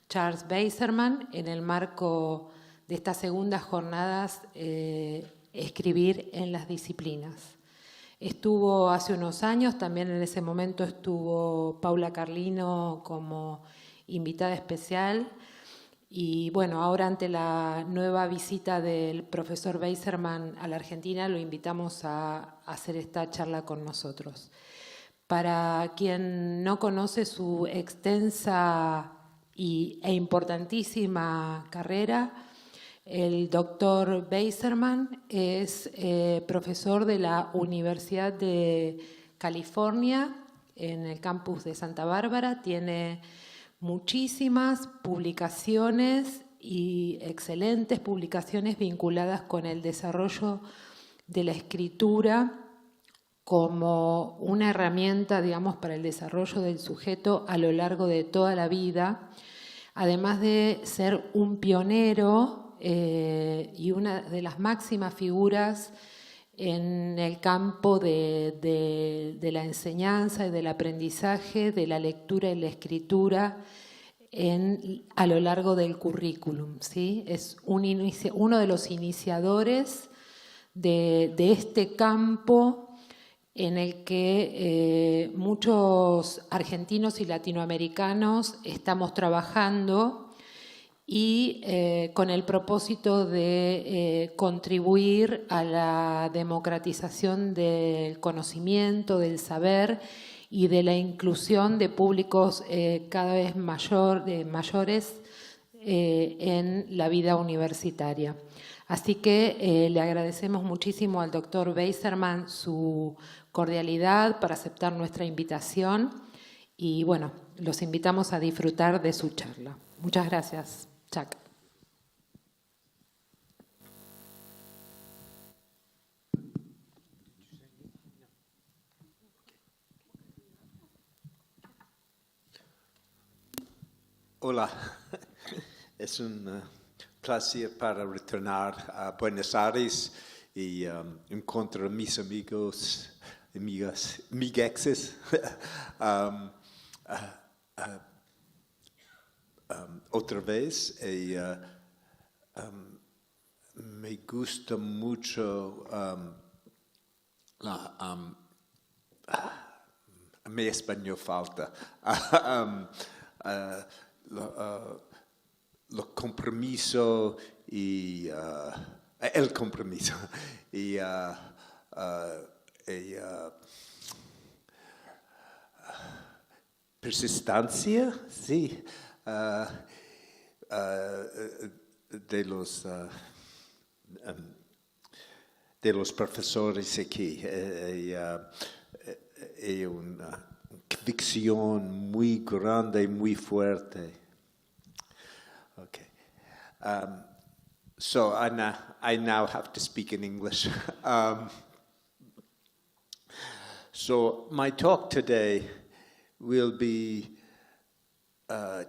Charles Bazerman en el marco de estas segundas jornadas Escribir en las disciplinas. Estuvo hace unos años, también en ese momento estuvo Paula Carlino como invitada especial. Y bueno, ahora ante la nueva visita del profesor Bazerman a la Argentina, lo invitamos a hacer esta charla con nosotros. Para quien no conoce su extensa e importantísima carrera, el doctor Bazerman es profesor de la Universidad de California en el campus de Santa Bárbara. Tiene muchísimas publicaciones y excelentes publicaciones vinculadas con el desarrollo de la escritura como una herramienta, digamos, para el desarrollo del sujeto a lo largo de toda la vida, además de ser un pionero y una de las máximas figuras en el campo de la enseñanza y del aprendizaje, de la lectura y la escritura a lo largo del currículum, ¿sí? Es uno de los iniciadores de este campo en el que muchos argentinos y latinoamericanos estamos trabajando y con el propósito de contribuir a la democratización del conocimiento, del saber y de la inclusión de públicos cada vez mayores en la vida universitaria. Así que le agradecemos muchísimo al doctor Bazerman su cordialidad para aceptar nuestra invitación y bueno, los invitamos a disfrutar de su charla. Muchas gracias, Chuck. Hola, es un placer para retornar a Buenos Aires y encontrar a mis amiguexes otra vez. Y, me gusta mucho mi español falta. Lo compromiso y el compromiso y persistencia, sí, de los profesores aquí. Hay una convicción muy grande y muy fuerte. Okay. So I now have to speak in English. So my talk today will be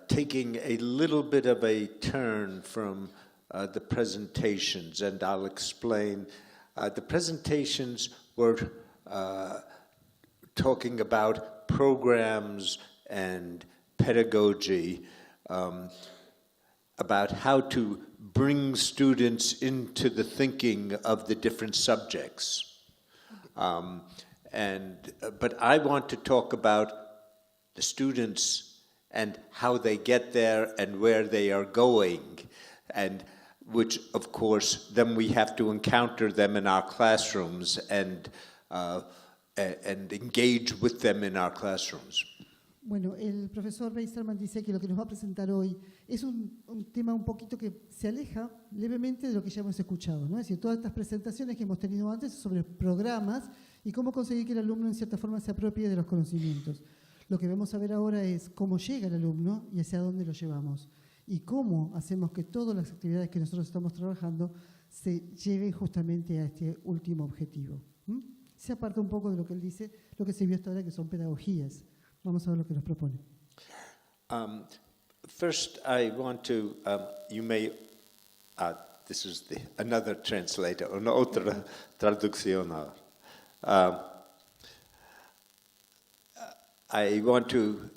taking a little bit of a turn from the presentations, and I'll explain. The presentations were talking about programs and pedagogy, about how to bring students into the thinking of the different subjects. But I want to talk about the students and how they get there and where they are going, and which, of course, then we have to encounter them in our classrooms and engage with them in our classrooms. Bueno, el profesor Bazerman dice que lo que nos va a presentar hoy es un tema un poquito que se aleja levemente de lo que ya hemos escuchado, ¿no? Es decir, todas estas presentaciones que hemos tenido antes sobre programas y cómo conseguir que el alumno en cierta forma se apropie de los conocimientos. Lo que vamos a ver ahora es cómo llega el alumno y hacia dónde lo llevamos y cómo hacemos que todas las actividades que nosotros estamos trabajando se lleven justamente a este último objetivo. Se aparta un poco de lo que él dice, lo que se vio hasta ahora, que son pedagogías. Vamos a ver lo que nos propone. First, I want to, you may, this is another translator, una otra traducción. I want to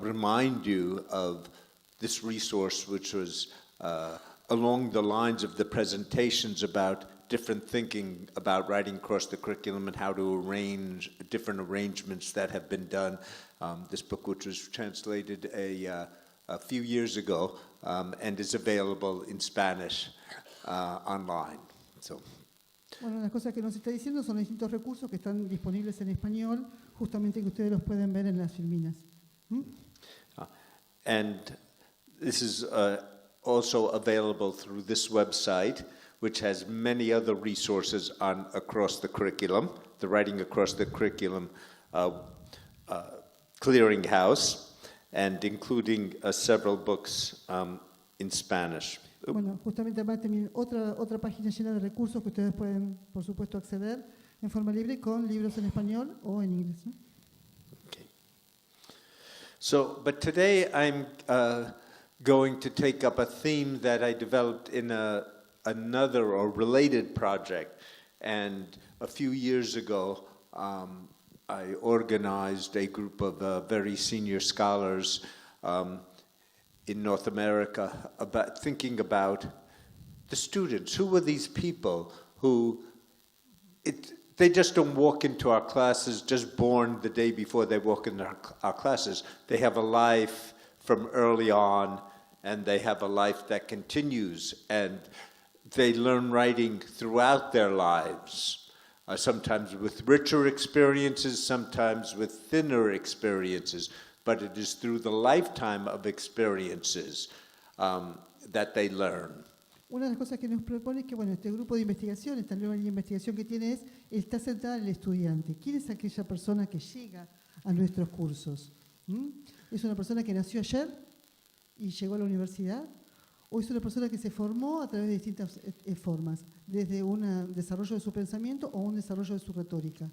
remind you of this resource, which was along the lines of the presentations about different thinking about writing across the curriculum and how to arrange different arrangements that have been done. This book, which was translated a few years ago and is available in Spanish online. So. Bueno, las cosas que nos está diciendo son distintos recursos que están disponibles en español, justamente que ustedes los pueden ver en las filminas. And this is also available through this website, which has many other resources on across the curriculum, the Writing Across the Curriculum Clearinghouse, and including several books in Spanish. Bueno, justamente además también otra página llena de recursos que ustedes pueden, por supuesto, acceder en forma libre con libros en español o en inglés, ¿no? Okay. So, but today I'm going to take up a theme that I developed in another or related project. And a few years ago, I organized a group of very senior scholars in North America about thinking about the students. Who were these people who they just don't walk into our classes just born the day before they walk into our classes. They have a life from early on, and they have a life that continues, and they learn writing throughout their lives, sometimes with richer experiences, sometimes with thinner experiences. But it is through the lifetime of experiences that they learn. Una de las cosas que nos propone es que, bueno, este grupo de investigación, esta nueva línea de investigación que tiene está centrada en el estudiante. ¿Quién es aquella persona que llega a nuestros cursos? ¿Es una persona que nació ayer y llegó a la universidad? ¿O es una persona que se formó a través de distintas formas, desde un desarrollo de su pensamiento o un desarrollo de su retórica?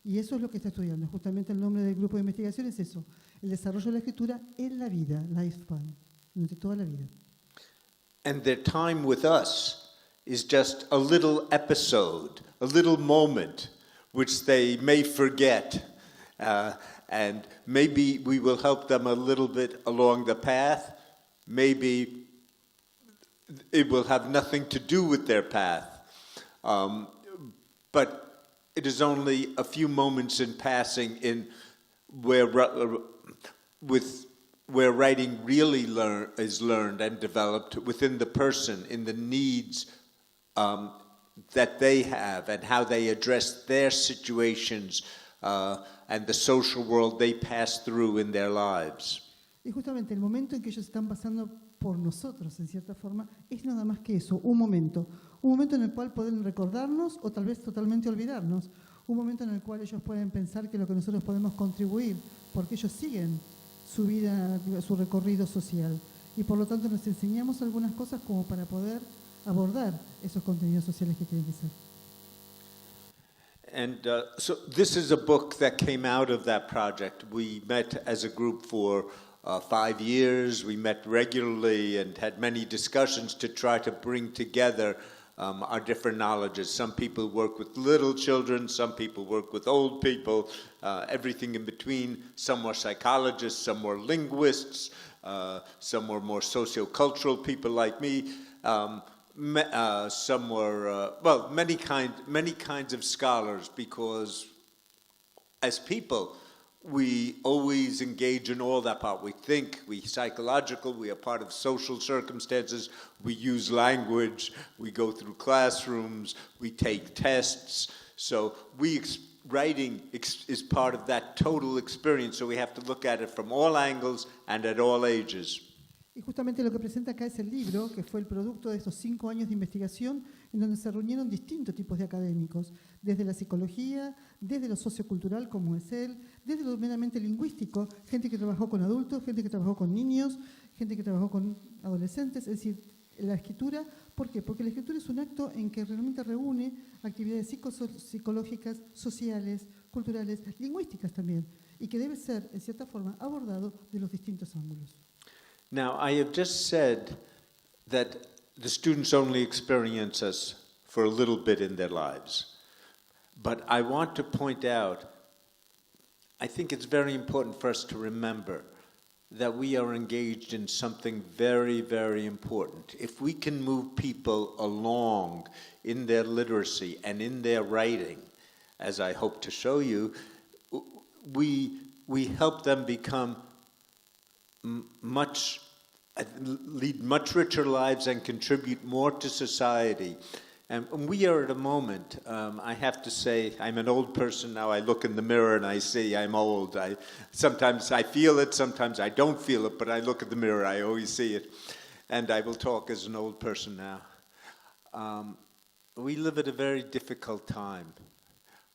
Y eso es lo que está estudiando. Justamente el nombre del grupo de investigación es eso, el desarrollo de la escritura en la vida, lifespan, durante toda la vida. And their time with us is just a little episode, a little moment, which they may forget. And maybe we will help them a little bit along the path. Maybe it will have nothing to do with their path. But it is only a few moments in passing in where writing really is learned and developed within the person, in the needs that they have and how they address their situations and the social world they pass through in their lives. Y justamente el momento en que ellos están pasando por nosotros, en cierta forma, es nada más que eso, un momento en el cual pueden recordarnos o tal vez totalmente olvidarnos, un momento en el cual ellos pueden pensar que lo que nosotros podemos contribuir, porque ellos siguen su vida, su recorrido social, y por lo tanto nos enseñamos algunas cosas como para poder abordar esos contenidos sociales que tienen que ser. And so this is a book that came out of that project. We met as a group for 5 years. We met regularly and had many discussions to try to bring together our different knowledges. Some people work with little children, some people work with old people, everything in between. Some were psychologists, some were linguists, some were more sociocultural people like me. Some were, many kinds of scholars, because as people, we always engage in all that part. We think, we psychological, we are part of social circumstances, we use language, we go through classrooms, we take tests. So writing is part of that total experience, so we have to look at it from all angles and at all ages. Y justamente lo que presenta acá es el libro, que fue el producto de estos 5 años de investigación, en donde se reunieron distintos tipos de académicos, desde la psicología, desde lo sociocultural, como es él, desde lo meramente lingüístico, gente que trabajó con adultos, gente que trabajó con niños, gente que trabajó con adolescentes, es decir, la escritura. ¿Por qué? Porque la escritura es un acto en que realmente reúne actividades psicológicas, sociales, culturales, lingüísticas también, y que debe ser, en cierta forma, abordado de los distintos ángulos. Now, I have just said that the students only experience us for a little bit in their lives. But I want to point out, I think it's very important for us to remember that we are engaged in something very, very important. If we can move people along in their literacy and in their writing, as I hope to show you, we help them become lead much richer lives and contribute more to society. And we are at a moment, I have to say, I'm an old person now. I look in the mirror and I see I'm old. Sometimes I feel it, sometimes I don't feel it, but I look at the mirror, I always see it. And I will talk as an old person now. We live at a very difficult time.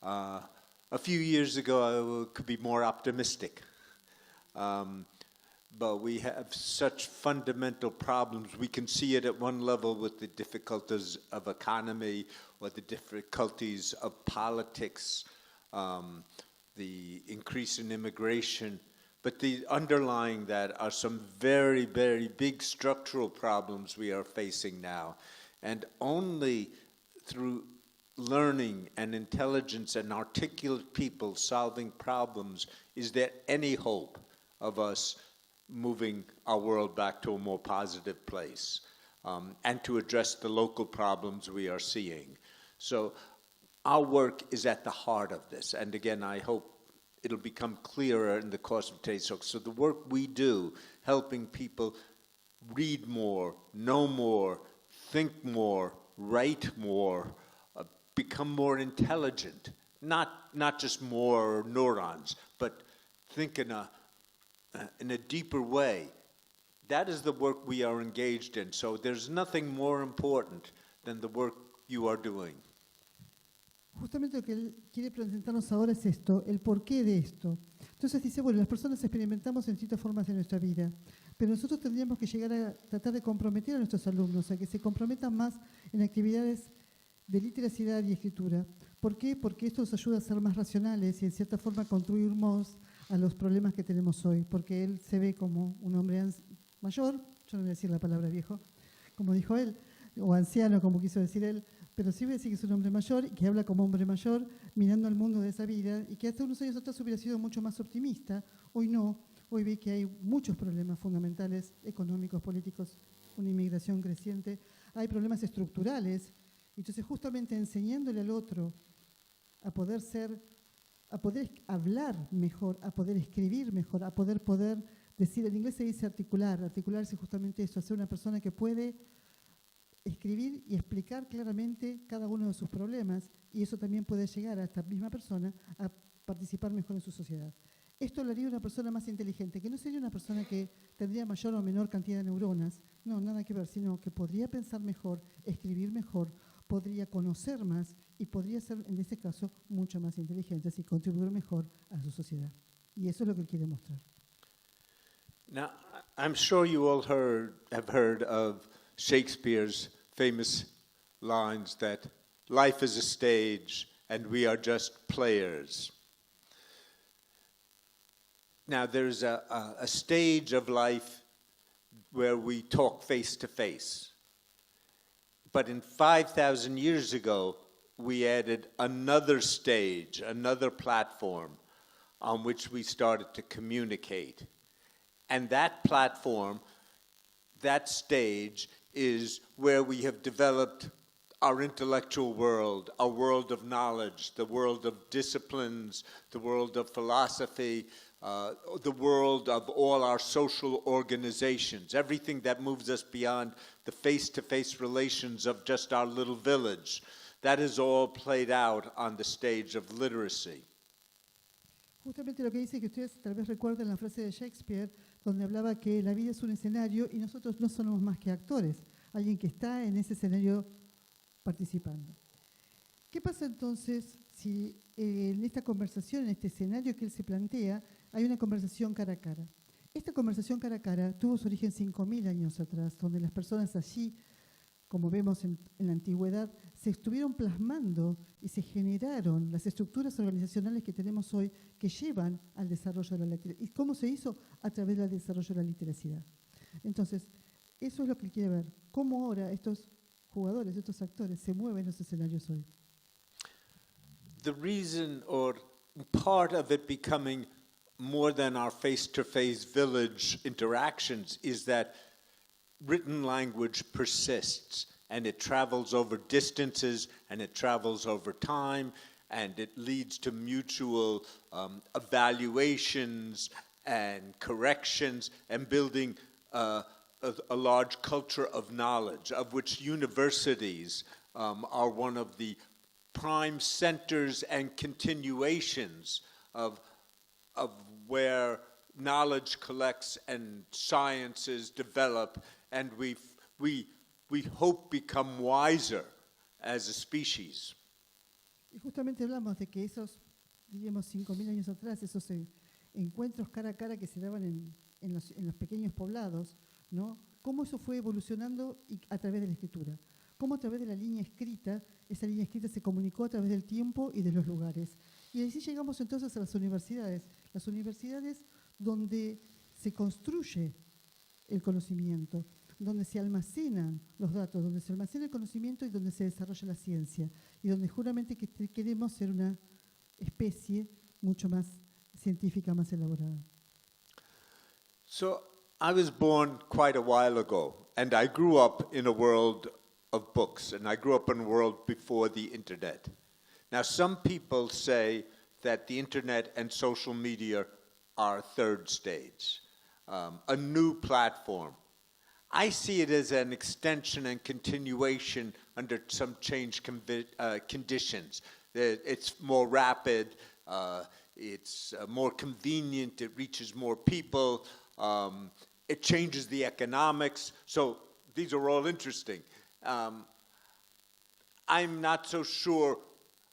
A few years ago, I could be more optimistic. But we have such fundamental problems. We can see it at one level with the difficulties of economy or the difficulties of politics, the increase in immigration. But the underlying that are some very, very big structural problems we are facing now. And only through learning and intelligence and articulate people solving problems is there any hope of us moving our world back to a more positive place, and to address the local problems we are seeing. So our work is at the heart of this. And again, I hope it'll become clearer in the course of today's talk. So the work we do, helping people read more, know more, think more, write more, become more intelligent, not just more neurons, but think in a deeper way. That is the work we are engaged in. So there's nothing more important than the work you are doing. Justamente lo que él quiere presentarnos ahora es esto, el porqué de esto. Entonces dice, bueno, las personas experimentamos en distintas formas de nuestra vida, pero nosotros tendríamos que llegar a tratar de comprometer a nuestros alumnos, a que se comprometan más en actividades de literacidad y escritura. ¿Por qué? Porque esto nos ayuda a ser más racionales y en cierta forma contribuir más a los problemas que tenemos hoy, porque él se ve como un hombre mayor, yo no voy a decir la palabra viejo, como dijo él, o anciano, como quiso decir él, pero sí voy a decir que es un hombre mayor y que habla como hombre mayor, mirando al mundo de esa vida, y que hace unos años atrás hubiera sido mucho más optimista. Hoy no, hoy ve que hay muchos problemas fundamentales, económicos, políticos, una inmigración creciente, hay problemas estructurales. Entonces, justamente enseñándole al otro a poder hablar mejor, a poder escribir mejor, a poder decir, en inglés se dice articularse justamente eso, ser una persona que puede escribir y explicar claramente cada uno de sus problemas, y eso también puede llegar a esta misma persona a participar mejor en su sociedad. Esto le haría una persona más inteligente, que no sería una persona que tendría mayor o menor cantidad de neuronas, no, nada que ver, sino que podría pensar mejor, escribir mejor, podría conocer más y podría ser, en este caso, mucho más inteligente y contribuir mejor a su sociedad. Y eso es lo que él quiere mostrar. Now, I'm sure you all have heard of Shakespeare's famous lines that life is a stage and we are just players. Now, there's a stage of life where we talk face to face. But in 5,000 years ago, we added another stage, another platform on which we started to communicate. And that platform, that stage, is where we have developed our intellectual world, our world of knowledge, the world of disciplines, the world of philosophy, the world of all our social organizations, everything that moves us beyond the face-to-face relations of just our little village. That is all played out on the stage of literacy. Justamente lo que dice que ustedes tal vez recuerden la frase de Shakespeare, donde hablaba que la vida es un escenario y nosotros no somos más que actores, alguien que está en ese escenario participando. ¿Qué pasa entonces si en esta conversación, en este escenario que él se plantea, hay una conversación cara a cara? Esta conversación cara a cara tuvo su origen 5.000 años atrás, donde las personas allí, como vemos en la antigüedad, se estuvieron plasmando y se generaron las estructuras organizacionales que tenemos hoy que llevan al desarrollo de la literacidad. ¿Y cómo se hizo? A través del desarrollo de la literacidad. Entonces, eso es lo que él quiere ver. Cómo ahora estos jugadores, estos actores, se mueven en los escenarios hoy. The reason or part of it becoming more than our face-to-face village interactions is that written language persists, and it travels over distances, and it travels over time, and it leads to mutual evaluations and corrections, and building a large culture of knowledge, of which universities are one of the prime centers and continuations of where knowledge collects and sciences develop, and we hope become wiser as a species. Y justamente hablamos de que esos, diríamos, 5.000 años atrás, esos encuentros cara a cara que se daban en los pequeños poblados, ¿no? Cómo eso fue evolucionando a través de la escritura. Cómo a través de la línea escrita, esa línea escrita se comunicó a través del tiempo y de los lugares. Y así llegamos entonces a las universidades donde se construye el conocimiento, donde se almacenan los datos, donde se almacena el conocimiento y donde se desarrolla la ciencia, y donde juramente queremos ser una especie mucho más científica, más elaborada. So I was born quite a while ago, and I grew up in a world of books, and I grew up in a world before the internet. Now, some people say that the internet and social media are third stage, a new platform. I see it as an extension and continuation under some changed conditions. It's more rapid, it's more convenient, it reaches more people, it changes the economics. So these are all interesting. I'm not so sure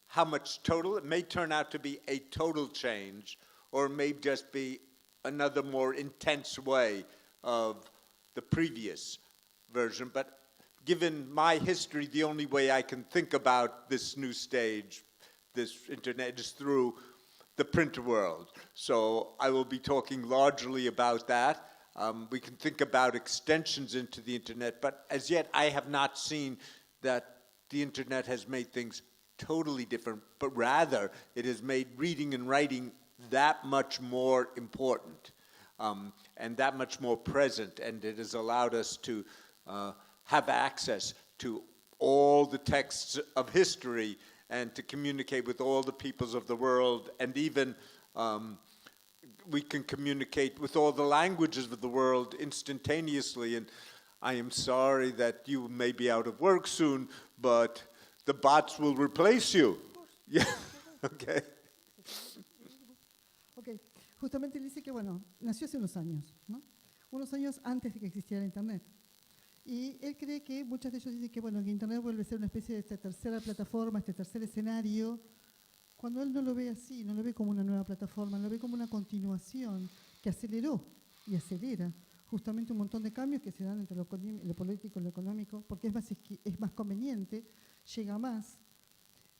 how much total. It may turn out to be a total change, or it may just be another more intense way of the previous version. But given my history, the only way I can think about this new stage, this internet, is through the print world. So I will be talking largely about that. We can think about extensions into the internet, but as yet I have not seen that the internet has made things totally different, but rather it has made reading and writing that much more important and that much more present, and it has allowed us to have access to all the texts of history and to communicate with all the peoples of the world, and even we can communicate with all the languages of the world instantaneously. And I am sorry that you may be out of work soon, but the bots will replace you. Yeah, okay. Ok, justamente él dice que, bueno, nació hace unos años, ¿no? Unos años antes de que existiera Internet. Y él cree que muchos de ellos dicen que, bueno, que Internet vuelve a ser una especie de esta tercera plataforma, este tercer escenario, cuando él no lo ve así, no lo ve como una nueva plataforma, lo ve como una continuación que aceleró y acelera justamente un montón de cambios que se dan entre lo político y lo económico, porque es más conveniente, llega más,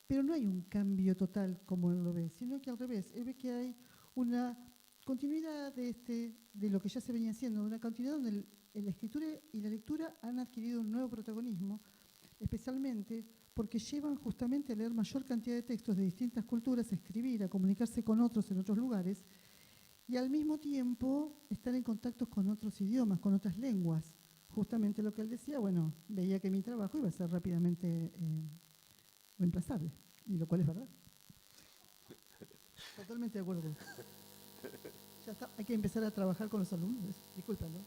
pero no hay un cambio total como él lo ve, sino que al revés, él ve que hay una continuidad de lo que ya se venía haciendo, una continuidad donde la escritura y la lectura han adquirido un nuevo protagonismo, especialmente porque llevan justamente a leer mayor cantidad de textos de distintas culturas, a escribir, a comunicarse con otros en otros lugares, y al mismo tiempo estar en contacto con otros idiomas, con otras lenguas. Justamente lo que él decía, bueno, veía que mi trabajo iba a ser rápidamente reemplazable, y lo cual es verdad. Totalmente de acuerdo con usted. Ya está, hay que empezar a trabajar con los alumnos. Discúlpalo.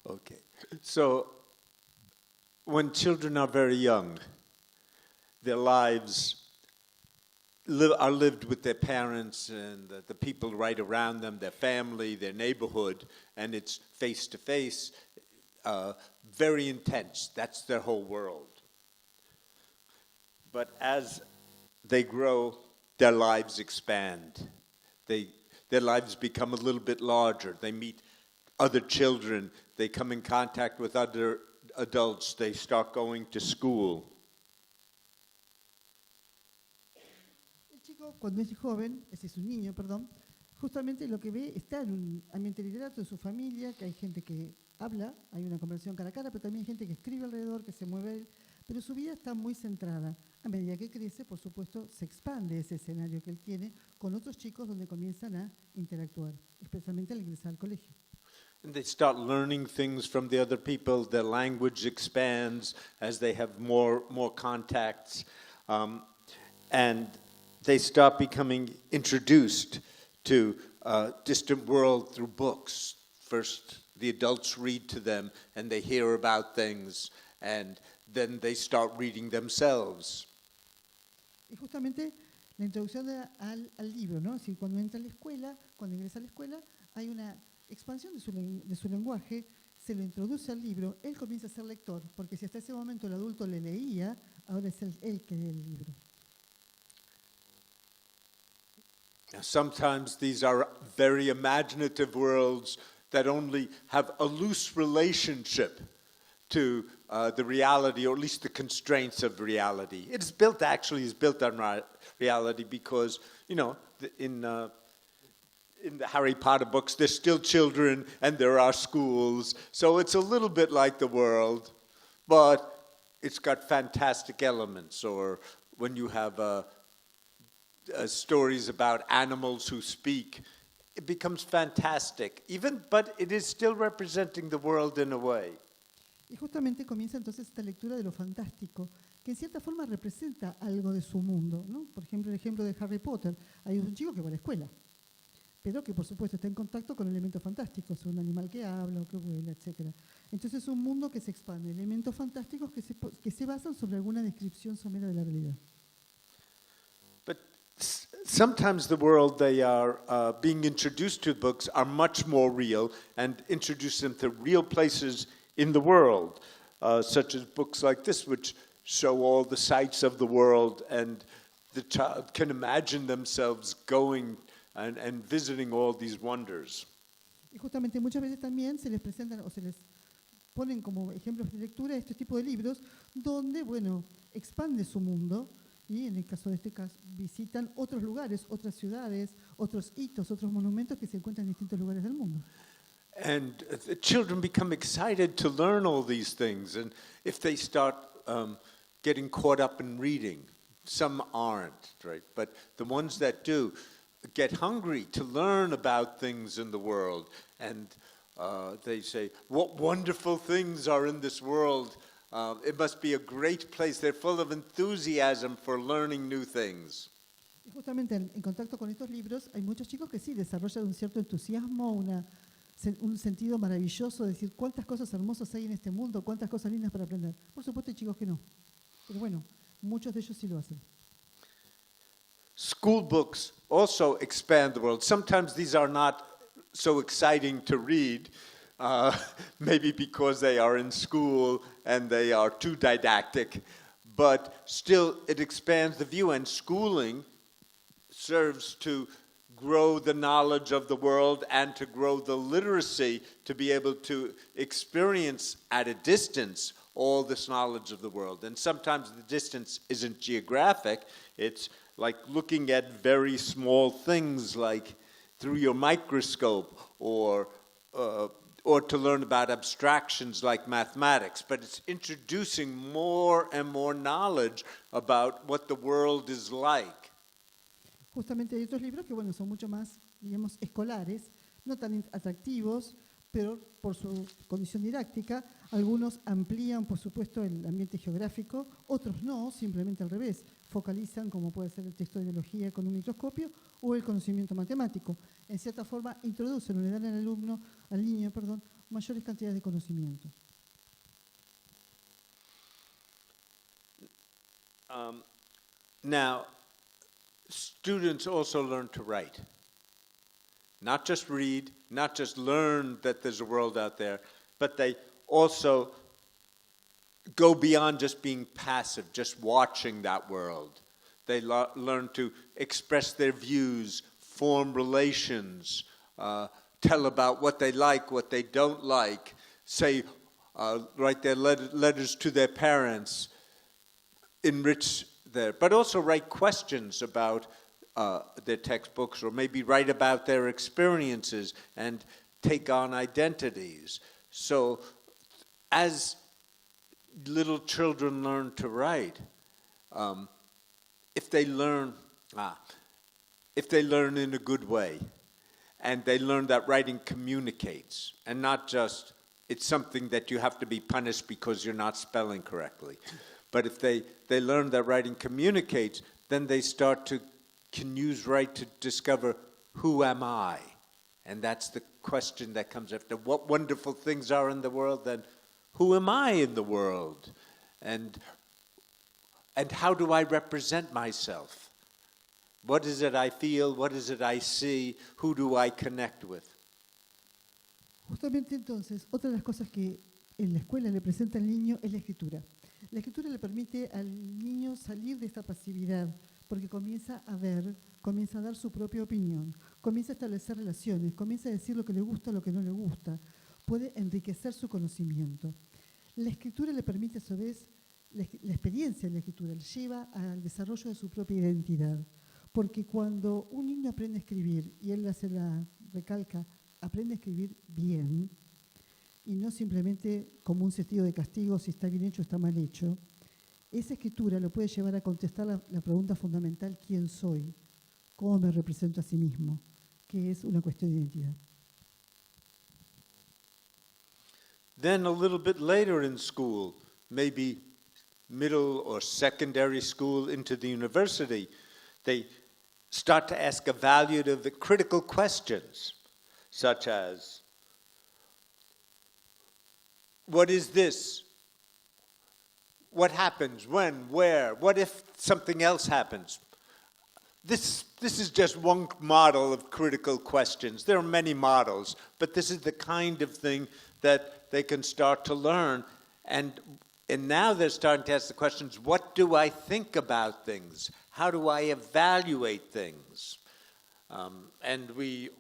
Okay, so when children are very young, their lives are lived with their parents and the people right around them, their family, their neighborhood, and it's face-to-face, very intense. That's their whole world. But as they grow, their lives expand. Their lives become a little bit larger. They meet other children. They come in contact with other adults. They start going to school. El chico, cuando es joven, ese es un niño, perdón, justamente lo que ve está en un ambiente literario de su familia, que hay gente que habla, hay una conversación cara a cara, pero también hay gente que escribe alrededor, que se mueve, pero su vida está muy centrada. A medida que crece, por supuesto, se expande ese escenario que él tiene con otros chicos donde comienzan a interactuar, especialmente al ingresar al colegio. And they start learning things from the other people. Their language expands as they have more contacts. And they start becoming introduced to a distant world through books. First, the adults read to them, and they hear about things, and then they start reading themselves. Y justamente la introducción al libro, ¿no? Es decir, cuando entra a la escuela, cuando ingresa a la escuela, hay una expansión de su lenguaje, se lo introduce al libro, él comienza a ser lector, porque si hasta ese momento el adulto le leía, ahora es él que lee el libro. Now, sometimes these are very imaginative worlds that only have a loose relationship to the reality, or at least the constraints of reality. It's built on reality because, you know, in the Harry Potter books, there's still children and there are schools. So it's a little bit like the world, but it's got fantastic elements. Or when you have stories about animals who speak, it becomes fantastic, but it is still representing the world in a way. Y justamente comienza entonces esta lectura de lo fantástico, que en cierta forma representa algo de su mundo, ¿no? Por ejemplo, el ejemplo de Harry Potter. Hay un chico que va a la escuela, pero que por supuesto está en contacto con elementos fantásticos, un animal que habla o que vuela, etc. Entonces es un mundo que se expande, elementos fantásticos que se basan sobre alguna descripción somera de la realidad. But sometimes the world they are being introduced to books are much more real and introduce them to real places in the world, such as books like this, which show all the sights of the world, and the child can imagine themselves going and visiting all these wonders. Y justamente muchas veces también se les presentan o se les ponen como ejemplos de lectura este tipo de libros donde, bueno, expande su mundo y en el caso de este caso visitan otros lugares, otras ciudades, otros hitos, otros monumentos que se encuentran en distintos lugares del mundo. And the children become excited to learn all these things, and if they start getting caught up in reading, some aren't, right? But the ones that do get hungry to learn about things in the world, and they say, what wonderful things are in this world. It must be a great place. They're full of enthusiasm for learning new things. Y justamente en contacto con estos libros hay muchos chicos que sí desarrollan un cierto entusiasmo, un sentido maravilloso de decir cuántas cosas hermosas hay en este mundo, cuántas cosas lindas para aprender. Por supuesto hay chicos que no, pero bueno, muchos de ellos sí lo hacen. School books also expand the world. Sometimes these are not so exciting to read, maybe because they are in school and they are too didactic, but still it expands the view, and schooling serves to grow the knowledge of the world and to grow the literacy to be able to experience at a distance all this knowledge of the world. And sometimes the distance isn't geographic, it's like looking at very small things like through your microscope, or to learn about abstractions like mathematics, but it's introducing more and more knowledge about what the world is like. Justamente hay otros libros que, bueno, son mucho más, digamos, escolares, no tan atractivos, pero por su condición didáctica, algunos amplían, por supuesto, el ambiente geográfico, otros no, simplemente al revés, focalizan, como puede ser el texto de biología con un microscopio o el conocimiento matemático. En cierta forma, introducen o le dan al niño, mayores cantidades de conocimiento. Now, students also learn to write. Not just read, not just learn that there's a world out there, but they also go beyond just being passive, just watching that world. They learn to express their views, form relations, tell about what they like, what they don't like, write their letters to their parents, enrich but also write questions about their textbooks, or maybe write about their experiences and take on identities. So as little children learn to write, if they learn in a good way, and they learn that writing communicates, and not just it's something that you have to be punished because you're not spelling correctly. But if they learn that writing communicates, then they can use write to discover, who am I? And that's the question that comes after. What wonderful things are in the world, then who am I in the world? And how do I represent myself? What is it I feel? What is it I see? Who do I connect with? Justamente entonces, otra de las cosas que en la escuela le presenta al niño es la escritura. La escritura le permite al niño salir de esta pasividad, porque comienza a ver, comienza a dar su propia opinión, comienza a establecer relaciones, comienza a decir lo que le gusta, lo que no le gusta, puede enriquecer su conocimiento. La escritura le permite a su vez, la experiencia de la escritura le lleva al desarrollo de su propia identidad, porque cuando un niño aprende a escribir, y él hace la recalca, aprende a escribir bien, y no simplemente como un sentido de castigo si está bien hecho o está mal hecho, esa escritura lo puede llevar a contestar la pregunta fundamental, ¿quién soy? ¿Cómo me represento a sí mismo? Que es una cuestión de identidad. Then a little bit later in school, maybe middle or secondary school into the university, they start to ask evaluative, critical questions, such as, what is this? What happens? When? Where? What if something else happens? This is just one model of critical questions. There are many models, but this is the kind of thing that they can start to learn. And now they're starting to ask the questions, what do I think about things? How do I evaluate things? And we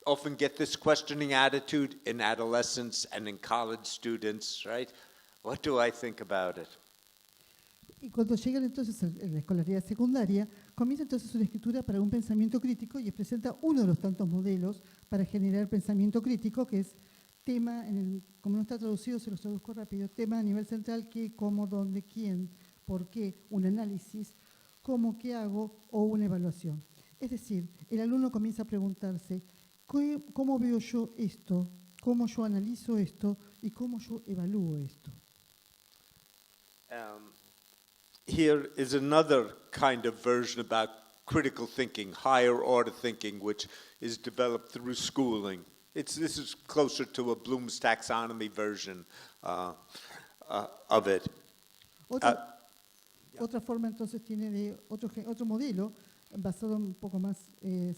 often get this questioning attitude in adolescents and in college students, right? What do I think about it? Y cuando llegan entonces a la escolaridad secundaria, comienza entonces una escritura para un pensamiento crítico y presenta uno de los tantos modelos para generar pensamiento crítico, que es tema, como no está traducido, se los traduzco rápido, tema a nivel central, qué, cómo, dónde, quién, por qué, un análisis, cómo, qué hago o una evaluación. Es decir, el alumno comienza a preguntarse, ¿cómo veo yo esto? ¿Cómo yo analizo esto? ¿Y cómo yo evalúo esto? Here is another kind of version about critical thinking, higher order thinking, which is developed through schooling. This is closer to a Bloom's taxonomy version of it. Otra forma entonces tiene de otro modelo basado un poco más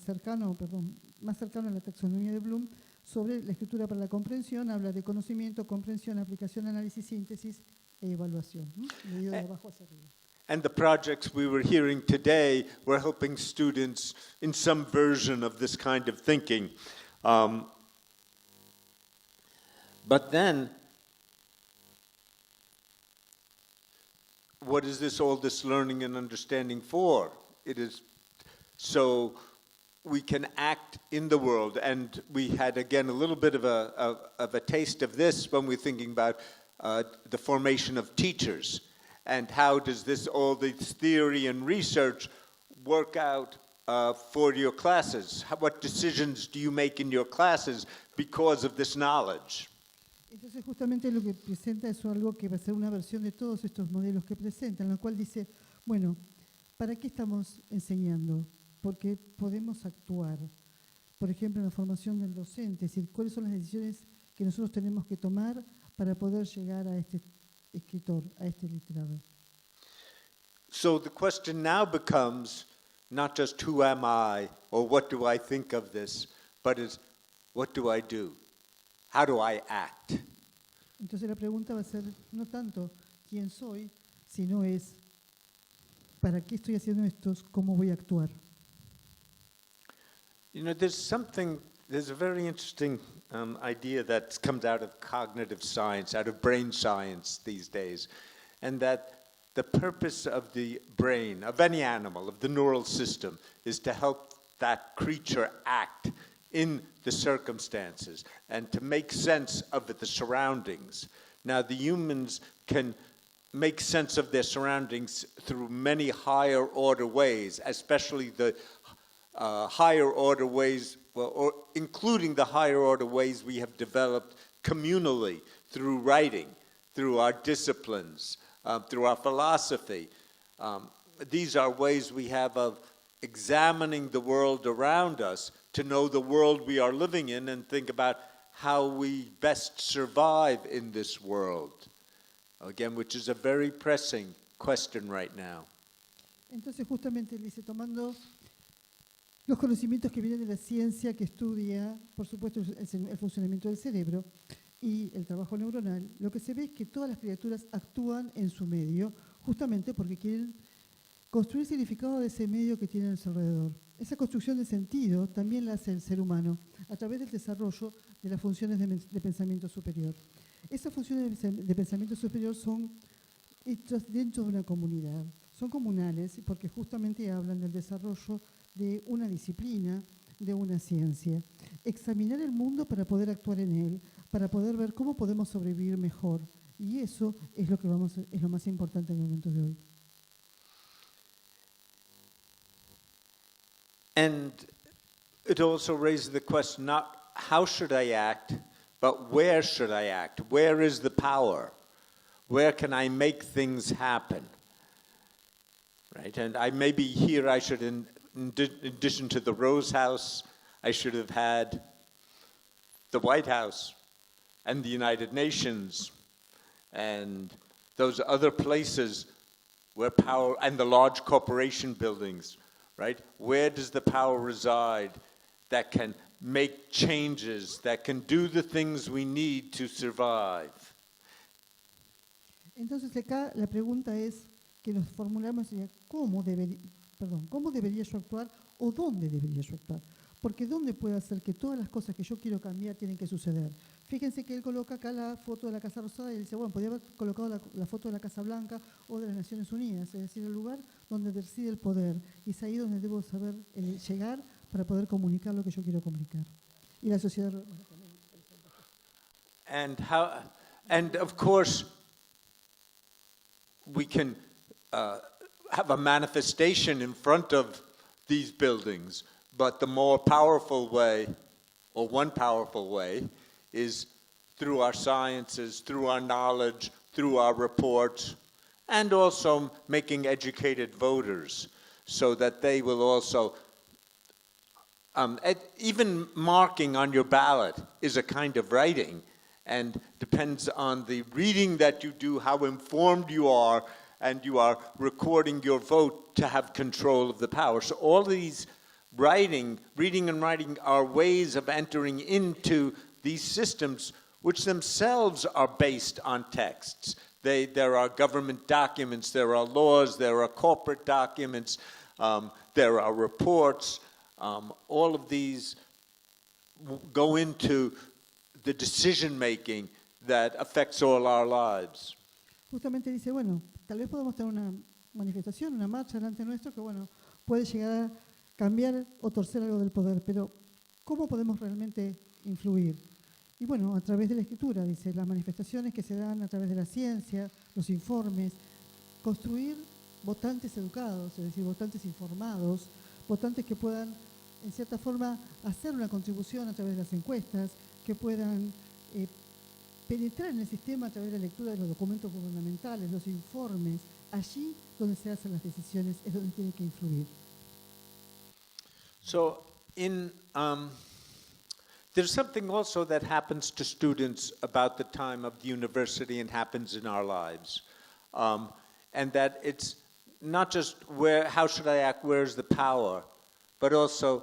cercano a la taxonomía de Bloom sobre la escritura para la comprensión. Habla de conocimiento, comprensión, aplicación, análisis, síntesis e evaluación. Medido de abajo hacia arriba. And the projects we were hearing today were helping students in some version of this kind of thinking. But then, what is all this learning and understanding for? It is so we can act in the world. And we had, again, a little bit of a taste of this when we're thinking about the formation of teachers. And how does all this theory and research work out for your classes? What decisions do you make in your classes because of this knowledge? Entonces justamente lo que presenta es algo que va a ser una versión de todos estos modelos que presentan, en la cual dice, bueno, ¿para qué estamos enseñando? Porque podemos actuar. Por ejemplo, en la formación del docente, es decir, ¿cuáles son las decisiones que nosotros tenemos que tomar para poder llegar a este escritor, a este literado? So the question now becomes not just who am I or what do I think of this, but is what do I do? How do I act? Entonces la pregunta va a ser no tanto quién soy, sino es ¿para qué estoy haciendo esto? ¿Cómo voy a actuar? You know, there's a very interesting idea that comes out of cognitive science, out of brain science these days, and that the purpose of the brain, of any animal, of the neural system, is to help that creature act in the circumstances and to make sense of the surroundings. Now, the humans can make sense of their surroundings through many higher order ways, especially the higher order ways, well, or including the higher order ways we have developed communally through writing, through our disciplines, through our philosophy. These are ways we have of examining the world around us to know the world we are living in and think about how we best survive in this world. Again, which is a very pressing question right now. Entonces, justamente dice, tomando los conocimientos que vienen de la ciencia que estudia, por supuesto, el funcionamiento del cerebro y el trabajo neuronal, lo que se ve es que todas las criaturas actúan en su medio, justamente porque quieren construir significado de ese medio que tienen a su alrededor. Esa construcción de sentido también la hace el ser humano a través del desarrollo de las funciones de pensamiento superior. Esas funciones de pensamiento superior son hechas dentro de una comunidad, son comunales porque justamente hablan del desarrollo de una disciplina, de una ciencia. Examinar el mundo para poder actuar en él, para poder ver cómo podemos sobrevivir mejor. Y eso es lo que es lo más importante en el momento de hoy. And it also raises the question, not how should I act, but where should I act? Where is the power? Where can I make things happen? Right? And maybe here I should, in addition to the Rose House, I should have had the White House and the United Nations and those other places where power, and the large corporation buildings, right? Where does the power reside that can make changes, that can do the things we need to survive? Entonces acá la pregunta es que nos formulamos sería ¿cómo debería yo actuar o dónde debería yo actuar? Porque ¿dónde puede hacer que todas las cosas que yo quiero cambiar tienen que suceder? Fíjense que él coloca acá la foto de la Casa Rosada y dice, bueno, podría haber colocado la foto de la Casa Blanca o de las Naciones Unidas, es decir, el lugar donde reside el poder. Y es ahí donde debo saber llegar para poder comunicar lo que yo quiero comunicar. Y la sociedad... And of course, we can have a manifestation in front of these buildings, but the more powerful way, or one powerful way, is through our sciences, through our knowledge, through our reports, and also making educated voters so that they will also, even marking on your ballot is a kind of writing and depends on the reading that you do, how informed you are, and you are recording your vote to have control of the power. So all these reading and writing are ways of entering into these systems which themselves are based on texts. There are government documents, there are laws, there are corporate documents, there are reports. All of these go into the decision making that affects all our lives. Justamente dice, bueno, tal vez podemos tener una manifestación, una marcha delante nuestro que, bueno, puede llegar a cambiar o torcer algo del poder, pero ¿cómo podemos realmente influir? Y bueno, a través de la escritura, dice, las manifestaciones que se dan a través de la ciencia, los informes, construir votantes educados, es decir, votantes informados, votantes que puedan, en cierta forma, hacer una contribución a través de las encuestas, que puedan penetrar en el sistema a través de la lectura de los documentos gubernamentales, los informes. Allí donde se hacen las decisiones es donde tiene que influir. So, there's something also that happens to students about the time of the university and happens in our lives. And that it's not just how should I act, where's the power, but also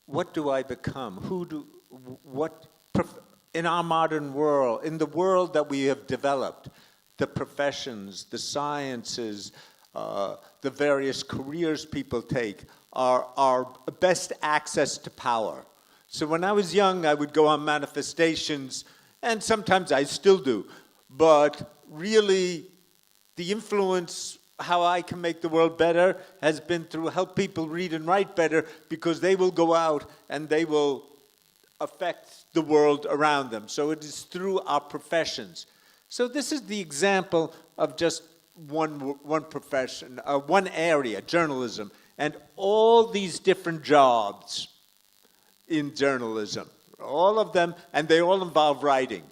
what do I become? In our modern world, in the world that we have developed, the professions, the sciences, the various careers people take are our best access to power. So when I was young, I would go on manifestations, and sometimes I still do. But really, the influence, how I can make the world better, has been through help people read and write better, because they will go out and they will affect the world around them. So it is through our professions. So this is the example of just one profession, one area, journalism, and all these different jobs in journalism. All of them, and they all involve writing.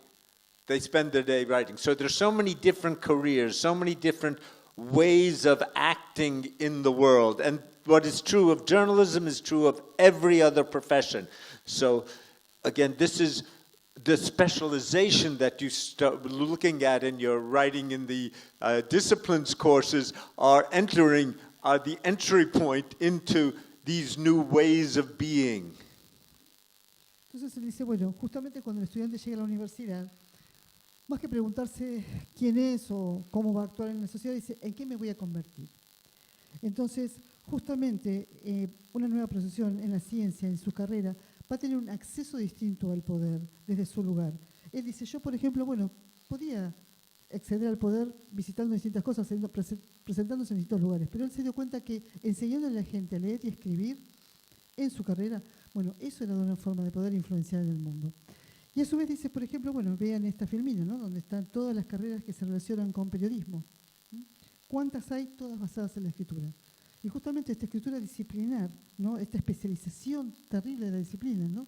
They spend their day writing. So there's so many different careers, so many different ways of acting in the world. And what is true of journalism is true of every other profession. So again, this is the specialization that you start looking at in your writing in the disciplines courses are the entry point into these new ways of being. Entonces él dice, bueno, justamente cuando el estudiante llega a la universidad, más que preguntarse quién es o cómo va a actuar en la sociedad, dice, ¿en qué me voy a convertir? Entonces, justamente, una nueva profesión en la ciencia, en su carrera, va a tener un acceso distinto al poder desde su lugar. Él dice, yo, por ejemplo, bueno, podía acceder al poder visitando distintas cosas, presentándose en distintos lugares, pero él se dio cuenta que enseñando a la gente a leer y escribir en su carrera, bueno, eso era una forma de poder influenciar en el mundo. Y a su vez dice, por ejemplo, bueno, vean esta filmina, ¿no? Donde están todas las carreras que se relacionan con periodismo. ¿Cuántas hay? Todas basadas en la escritura. Y justamente esta escritura disciplinar, ¿no? Esta especialización terrible de la disciplina, ¿no?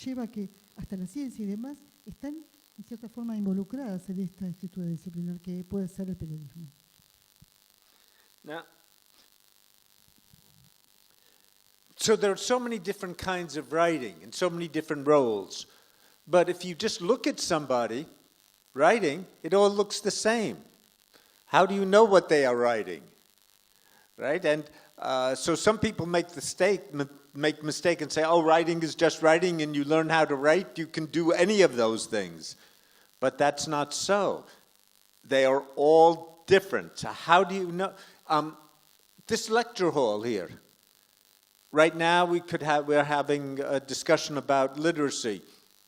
Lleva a que hasta la ciencia y demás están en cierta forma involucradas en esta escritura disciplinar que puede ser el periodismo. Now, so there are so many different kinds of writing and so many different roles. But if you just look at somebody writing, it all looks the same. How do you know what they are writing? Right? And so some people make mistake and say, oh, writing is just writing and you learn how to write, you can do any of those things. But that's not so. They are all different. So how do you know? This lecture hall here, right now we're having a discussion about literacy.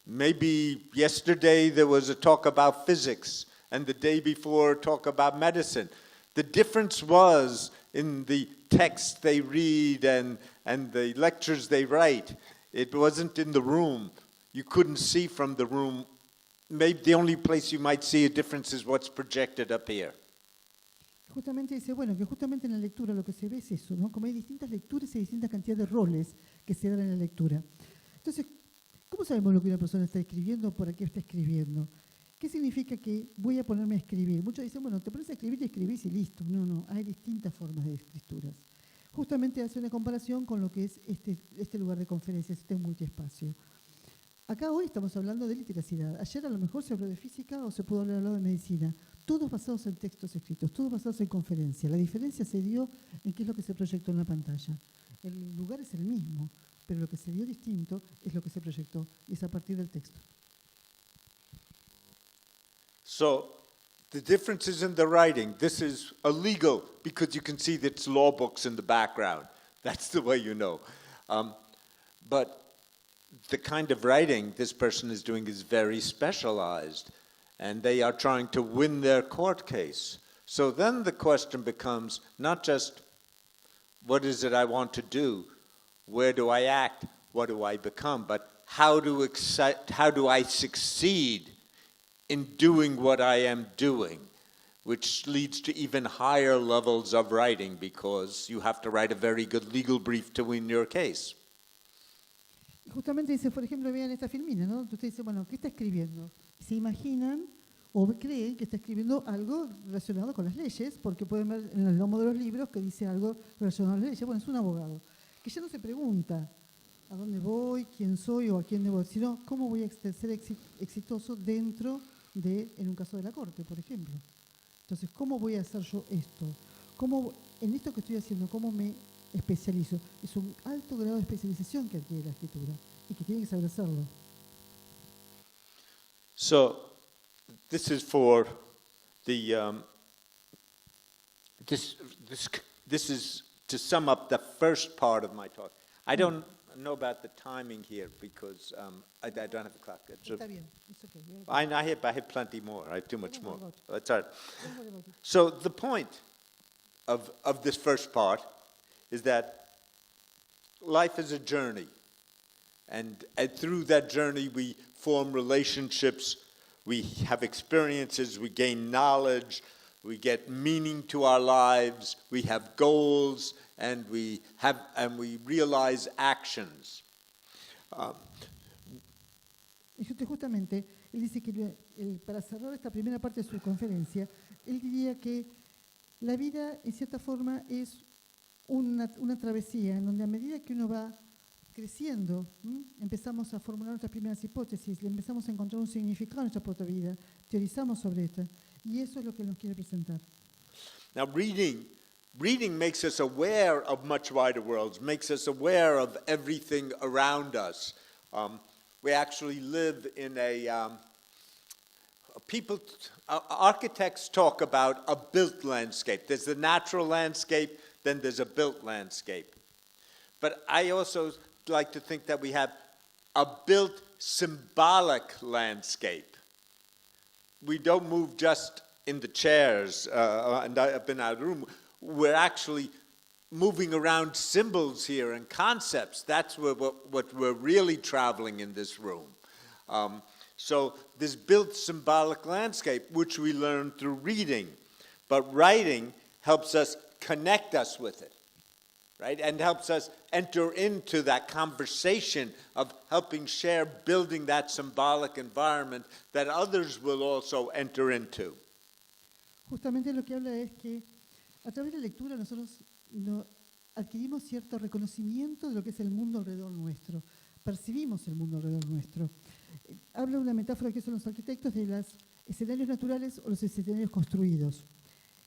Maybe yesterday there was a talk about physics, and the day before talk about medicine. The difference was in the text they read and the lectures they write. It wasn't in the room. You couldn't see from the room. Maybe the only place you might see a difference is what's projected up here. Justamente dice, bueno, que justamente en la lectura lo que se ve es eso, ¿no? Como hay distintas lecturas y distintas cantidades de roles que se dan en la lectura. Entonces, ¿cómo sabemos lo que una persona está escribiendo o por qué está escribiendo? ¿Qué significa que voy a ponerme a escribir? Muchos dicen, bueno, te pones a escribir y escribís y listo. No, hay distintas formas de escrituras. Justamente hace una comparación con lo que es este lugar de conferencias, este multiespacio. Acá hoy estamos hablando de literacidad. Ayer a lo mejor se habló de física o se pudo hablar de medicina. Todos basados en textos escritos, todos basados en conferencia. La diferencia se dio en qué es lo que se proyectó en la pantalla. El lugar es el mismo, pero lo que se dio distinto es lo que se proyectó, y es a partir del texto. So, the difference is in the writing. This is illegal because you can see that it's law books in the background. That's the way you know. But the kind of writing this person is doing is very specialized, and they are trying to win their court case. So then the question becomes not just, what is it I want to do? Where do I act? What do I become? But how do I succeed in doing what I am doing, which leads to even higher levels of writing because you have to write a very good legal brief to win your case. Justamente dice, por ejemplo, vean esta filmina, ¿no? Usted dice, bueno, ¿qué está escribiendo? Se imaginan o creen que está escribiendo algo relacionado con las leyes, porque pueden ver en el lomo de los libros que dice algo relacionado a las leyes. Bueno, es un abogado, que ya no se pregunta a dónde voy, quién soy o a quién debo, sino cómo voy a ser exitoso dentro de, en un caso de la corte, por ejemplo. Entonces, ¿cómo voy a hacer yo esto? ¿Cómo, en esto que estoy haciendo, cómo me especializo? Es un alto grado de especialización que adquiere la escritura y que tiene que saber hacerlo. So, this is for the this is to sum up the first part of my talk. I don't know about the timing here because I don't have a clock. Está bien, it's okay. I have plenty more. I have too much more. That's all right. Don't worry about it. So the point of this first part is that life is a journey. And through that journey, we form relationships we have experiences, we gain knowledge, we get meaning to our lives, we have goals, and we realize actions. Y justamente, él dice que para cerrar esta primera parte de su conferencia, él diría que la vida, en cierta forma, es una travesía en donde a medida que uno va creciendo, empezamos a formular nuestras primeras hipótesis, le empezamos a encontrar un significado en nuestra propia vida, teorizamos sobre esta, y eso es lo que él nos quiere presentar. Now, reading makes us aware of much wider worlds, makes us aware of everything around us. We actually live in architects talk about a built landscape. There's the natural landscape, then there's a built landscape. But I also like to think that we have a built symbolic landscape. We don't move just in the chairs, and I've been out of the room. We're actually moving around symbols here and concepts. That's what we're really traveling in this room. So this built symbolic landscape, which we learn through reading, but writing helps us connect us with it, right? And helps us enter into that conversation of helping share, building that symbolic environment that others will also enter into. Justamente lo que habla es que a través de la lectura nosotros adquirimos cierto reconocimiento de lo que es el mundo alrededor nuestro, percibimos el mundo alrededor nuestro. Habla una metáfora que son los arquitectos de los escenarios naturales o los escenarios construidos.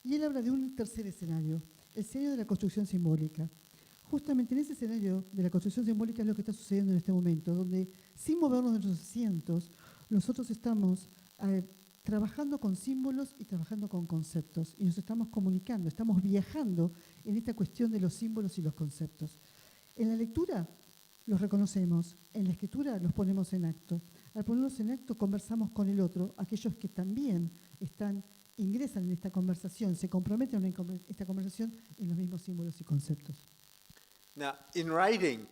Y él habla de un tercer escenario, el escenario de la construcción simbólica. Justamente en ese escenario de la construcción simbólica es lo que está sucediendo en este momento, donde sin movernos de nuestros asientos, nosotros estamos trabajando con símbolos y trabajando con conceptos. Y nos estamos comunicando, estamos viajando en esta cuestión de los símbolos y los conceptos. En la lectura los reconocemos, en la escritura los ponemos en acto. Al ponerlos en acto conversamos con el otro, aquellos que también ingresan en esta conversación, se comprometen en esta conversación en los mismos símbolos y conceptos. Now, in writing,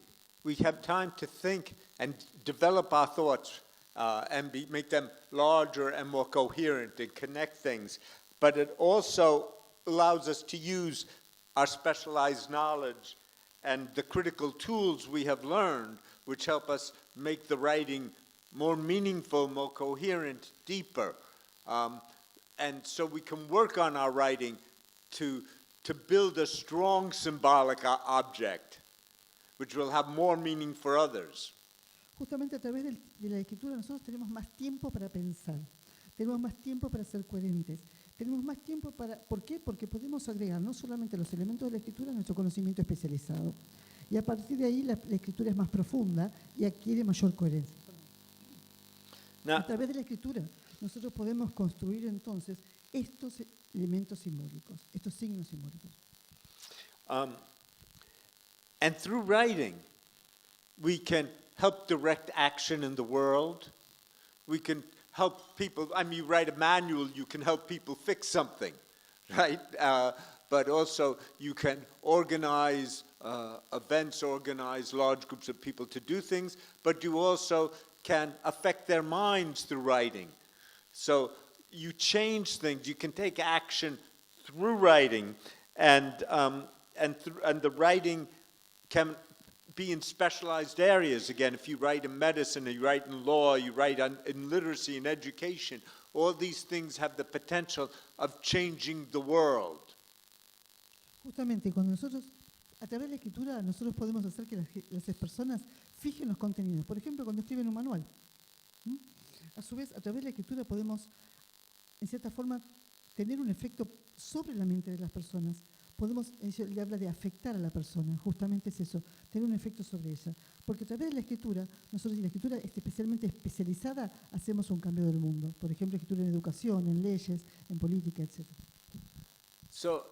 we have time to think and develop our thoughts and make them larger and more coherent and connect things. But it also allows us to use our specialized knowledge and the critical tools we have learned, which help us make the writing more meaningful, more coherent, deeper. And so we can work on our writing to build a strong symbolic object, which will have more meaning for others. Justamente a través de la escritura nosotros tenemos más tiempo para pensar, tenemos más tiempo para ser coherentes, tenemos más tiempo para... ¿Por qué? Porque podemos agregar no solamente los elementos de la escritura a nuestro conocimiento especializado. Y a partir de ahí la escritura es más profunda y adquiere mayor coherencia. A través de la escritura nosotros podemos construir entonces estos elementos simbólicos, estos signos simbólicos. And through writing, we can help direct action in the world. We can help people. I mean, you write a manual, you can help people fix something, right? But also you can organize events, organize large groups of people to do things, but you also can affect their minds through writing. So you change things, you can take action through writing, and the writing can be in specialized areas. Again, if you write in medicine, you write in law, you write in literacy and education, all these things have the potential of changing the world. Justamente cuando nosotros, a través de la escritura, nosotros podemos hacer que las personas fijen los contenidos. Por ejemplo, cuando escriben un manual. A su vez, a través de la escritura podemos, en cierta forma, tener un efecto sobre la mente de las personas. Podemos, le habla de afectar a la persona, justamente es eso, tener un efecto sobre ella. Porque a través de la escritura, nosotros y la escritura especialmente especializada, hacemos un cambio del mundo. Por ejemplo, escritura en educación, en leyes, en política, etc. So,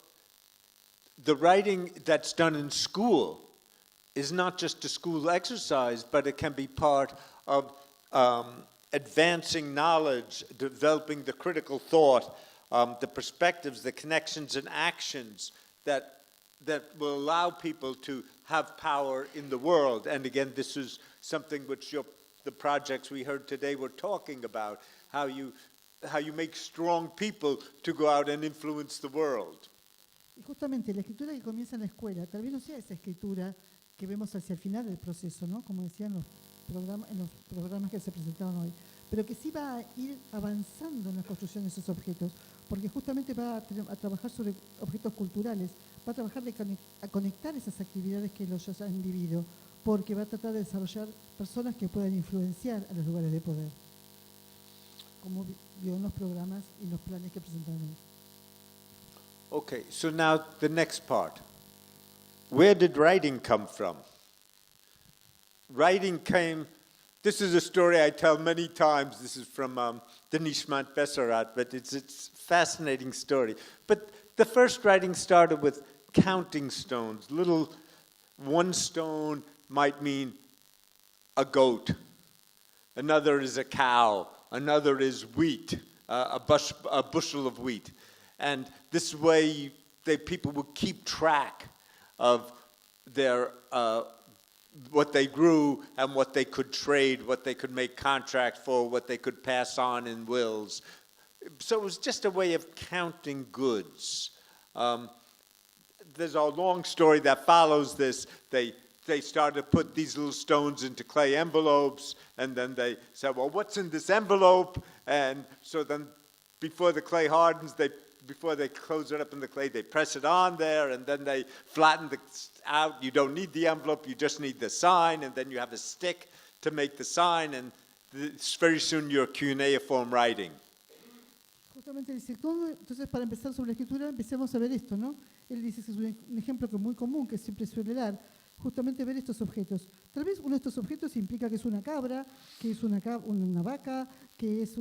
the writing that's done in school is not just a school exercise, but it can be part of advancing knowledge, developing the critical thought, the perspectives, the connections and actions that will allow people to have power in the world. And again, this is something which the projects we heard today were talking about, how you make strong people to go out and influence the world. Y justamente la escritura que comienza en la escuela, tal vez no sea esa escritura que vemos hacia el final del proceso, ¿no? Como decían en los programas que se presentaron hoy, pero que sí va a ir avanzando en la construcción de esos objetos, porque justamente va a trabajar sobre objetos culturales, va a trabajar a conectar esas actividades que ellos ya han vivido, porque va a tratar de desarrollar personas que puedan influenciar a los lugares de poder, como vio en los programas y los planes que presentaron hoy. Okay, so now the next part. Where did writing come from? Writing came, this is a story I tell many times. This is from the Nishmat Besarat, but it's a fascinating story. But the first writing started with counting stones. Little, one stone might mean a goat. Another is a cow. Another is wheat, a bushel of wheat. And this way, people would keep track of their what they grew and what they could trade, what they could make contracts for, what they could pass on in wills. So it was just a way of counting goods. There's a long story that follows this. They started to put these little stones into clay envelopes, and then they said, well, what's in this envelope? And so then before the clay hardens, before they close it up in the clay, they press it on there, and then they flatten it out. You don't need the envelope, you just need the sign, and then you have a stick to make the sign, and very soon you're cuneiform writing. Justamente dice, entonces para empezar sobre la escritura, empecemos a ver esto, ¿no? Él dice que es un ejemplo que es muy común, que siempre suele dar, justamente ver estos objetos. Tal vez uno de estos objetos implica que es una cabra, que es una vaca, que es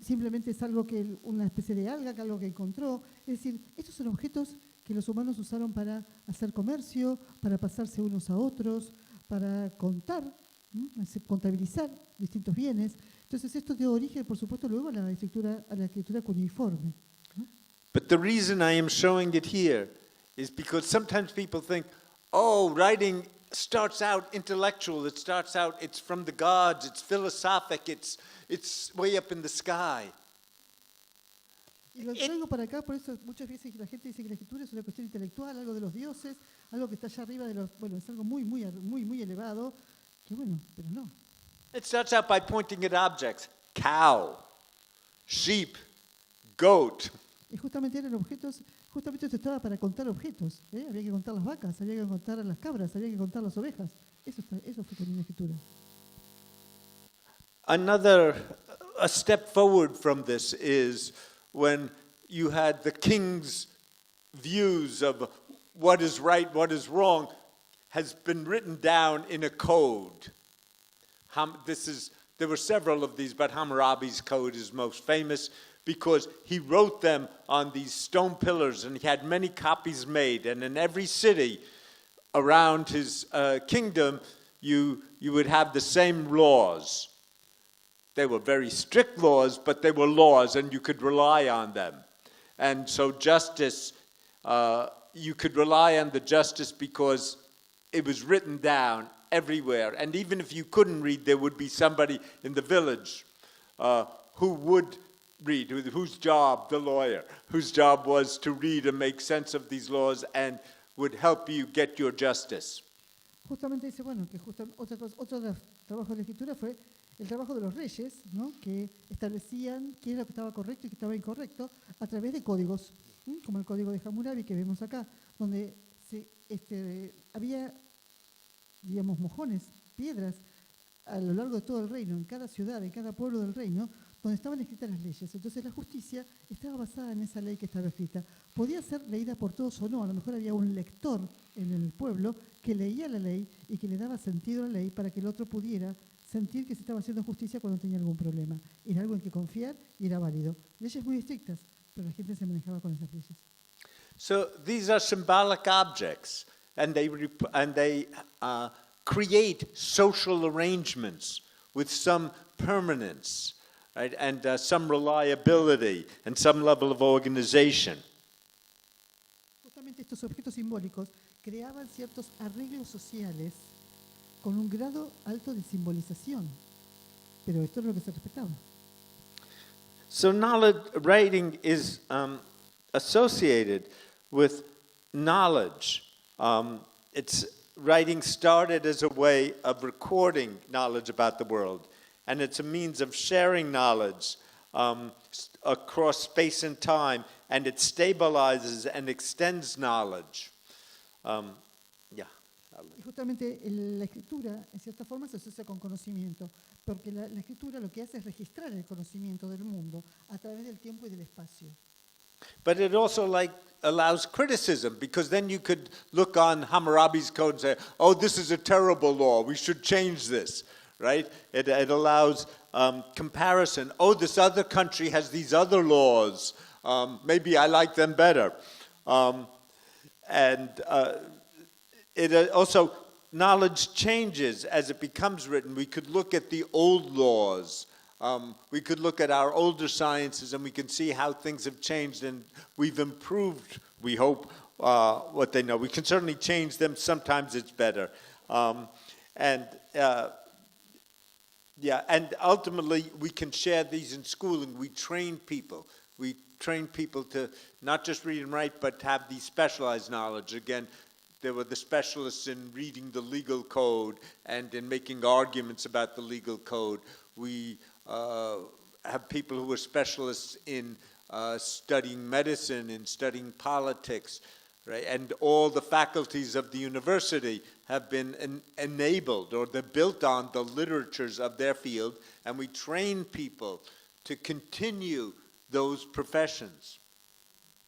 simplemente es algo una especie de alga, que algo que encontró. Es decir, estos son objetos que los humanos usaron para hacer comercio, para pasarse unos a otros, para contabilizar distintos bienes. Entonces esto dio origen, por supuesto, luego a la escritura cuneiforme. But the reason I am showing it here is because sometimes people think, oh, writing starts out intellectual, it's from the gods, it's philosophic, it's way up in the sky. Y lo traigo para acá, por eso muchas veces la gente dice que la escritura es una cuestión intelectual, algo de los dioses, algo que está allá arriba es algo muy elevado, que pero no. It starts out by pointing at objects, cow, sheep, goat. Y justamente eran objetos, justamente esto estaba para contar objetos, ¿eh? Había que contar las vacas, había que contar las cabras, había que contar las ovejas. Eso fue también la escritura. A step forward from this is when you had the king's views of what is right, what is wrong, has been written down in a code. There were several of these, but Hammurabi's code is most famous because he wrote them on these stone pillars, and he had many copies made. And in every city around his kingdom, you would have the same laws. They were very strict laws, but they were laws, and you could rely on them. And so justice, you could rely on the justice because it was written down everywhere. And even if you couldn't read, there would be somebody in the village who would read, whose job, the lawyer, whose job was to read and make sense of these laws and would help you get your justice. Justamente dice, que otro trabajo de la escritura fue el trabajo de los reyes, ¿no? Que establecían qué era lo que estaba correcto y qué estaba incorrecto a través de códigos, como el código de Hammurabi que vemos acá, donde había, mojones, piedras a lo largo de todo el reino, en cada ciudad, en cada pueblo del reino, donde estaban escritas las leyes. Entonces la justicia estaba basada en esa ley que estaba escrita. Podía ser leída por todos o no, a lo mejor había un lector en el pueblo que leía la ley y que le daba sentido a la ley para que el otro pudiera sentir que se estaba haciendo justicia cuando tenía algún problema. Era algo en que confiar y era válido. Leyes muy estrictas, pero la gente se manejaba con esas leyes. So these are symbolic objects, and they create social arrangements with some permanence, right, and some reliability and some level of organization. Justamente estos objetos simbólicos creaban ciertos arreglos sociales con un grado alto de simbolización. Pero esto es lo que se respetaba. So knowledge writing is associated with knowledge. It's writing started as a way of recording knowledge about the world, and it's a means of sharing knowledge across space and time, and it stabilizes and extends knowledge. Y justamente la escritura, en cierta forma, se asocia con conocimiento, porque la escritura lo que hace es registrar el conocimiento del mundo a través del tiempo y del espacio. But it also allows criticism, because then you could look on Hammurabi's code and say, oh, this is a terrible law, we should change this, right? It allows comparison. Oh, this other country has these other laws, maybe I like them better. It also, knowledge changes as it becomes written. We could look at the old laws. We could look at our older sciences, and we can see how things have changed, and we've improved, we hope, what they know. We can certainly change them. Sometimes it's better. And ultimately, we can share these in schooling. We train people. We train people to not just read and write, but have these specialized knowledge. Again, there were the specialists in reading the legal code and in making arguments about the legal code. We have people who are specialists in studying medicine, in studying politics, right? And all the faculties of the university have been enabled, or they're built on the literatures of their field, and we train people to continue those professions.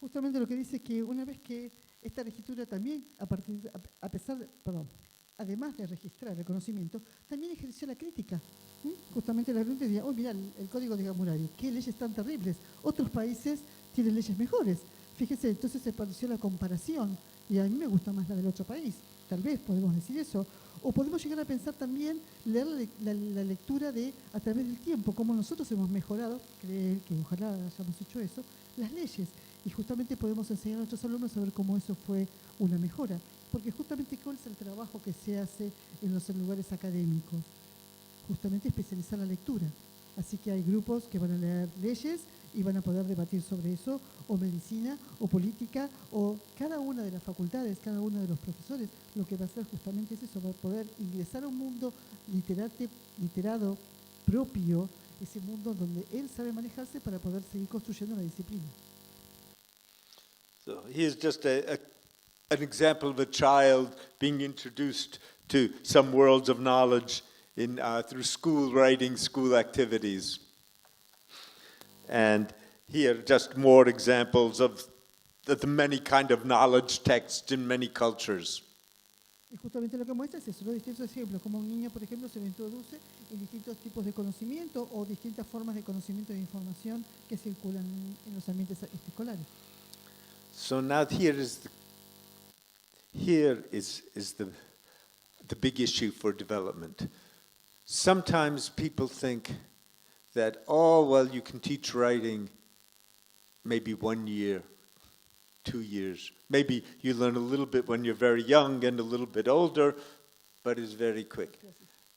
Justamente lo que dice que una vez que esta escritura también, además de registrar el conocimiento, también ejerció la crítica. Justamente la gente decía, oh, mira, el código de Hammurabi, qué leyes tan terribles. Otros países tienen leyes mejores. Fíjese, entonces se pareció la comparación, y a mí me gusta más la del otro país. Tal vez podemos decir eso. O podemos llegar a pensar también, leer la lectura a través del tiempo, cómo nosotros hemos mejorado, creer que ojalá hayamos hecho eso, las leyes. Y justamente podemos enseñar a nuestros alumnos a ver cómo eso fue una mejora. Porque justamente cuál es el trabajo que se hace en los lugares académicos. Justamente especializar la lectura. Así que hay grupos que van a leer leyes y van a poder debatir sobre eso, o medicina, o política, o cada una de las facultades, cada uno de los profesores, lo que va a hacer justamente es eso, va a poder ingresar a un mundo literado propio, ese mundo donde él sabe manejarse para poder seguir construyendo la disciplina. So here's just an example of a child being introduced to some worlds of knowledge through school writing, school activities. And here just more examples of the many kind of knowledge texts in many cultures. Y justamente lo que muestra es eso, los distintos ejemplos, como un niño, por ejemplo, se le introduce en distintos tipos de conocimiento o distintas formas de conocimiento de información que circulan en los ambientes escolares. So now here is the big issue for development. Sometimes people think that, oh, well, you can teach writing maybe 1 year, 2 years. Maybe you learn a little bit when you're very young and a little bit older, but it's very quick.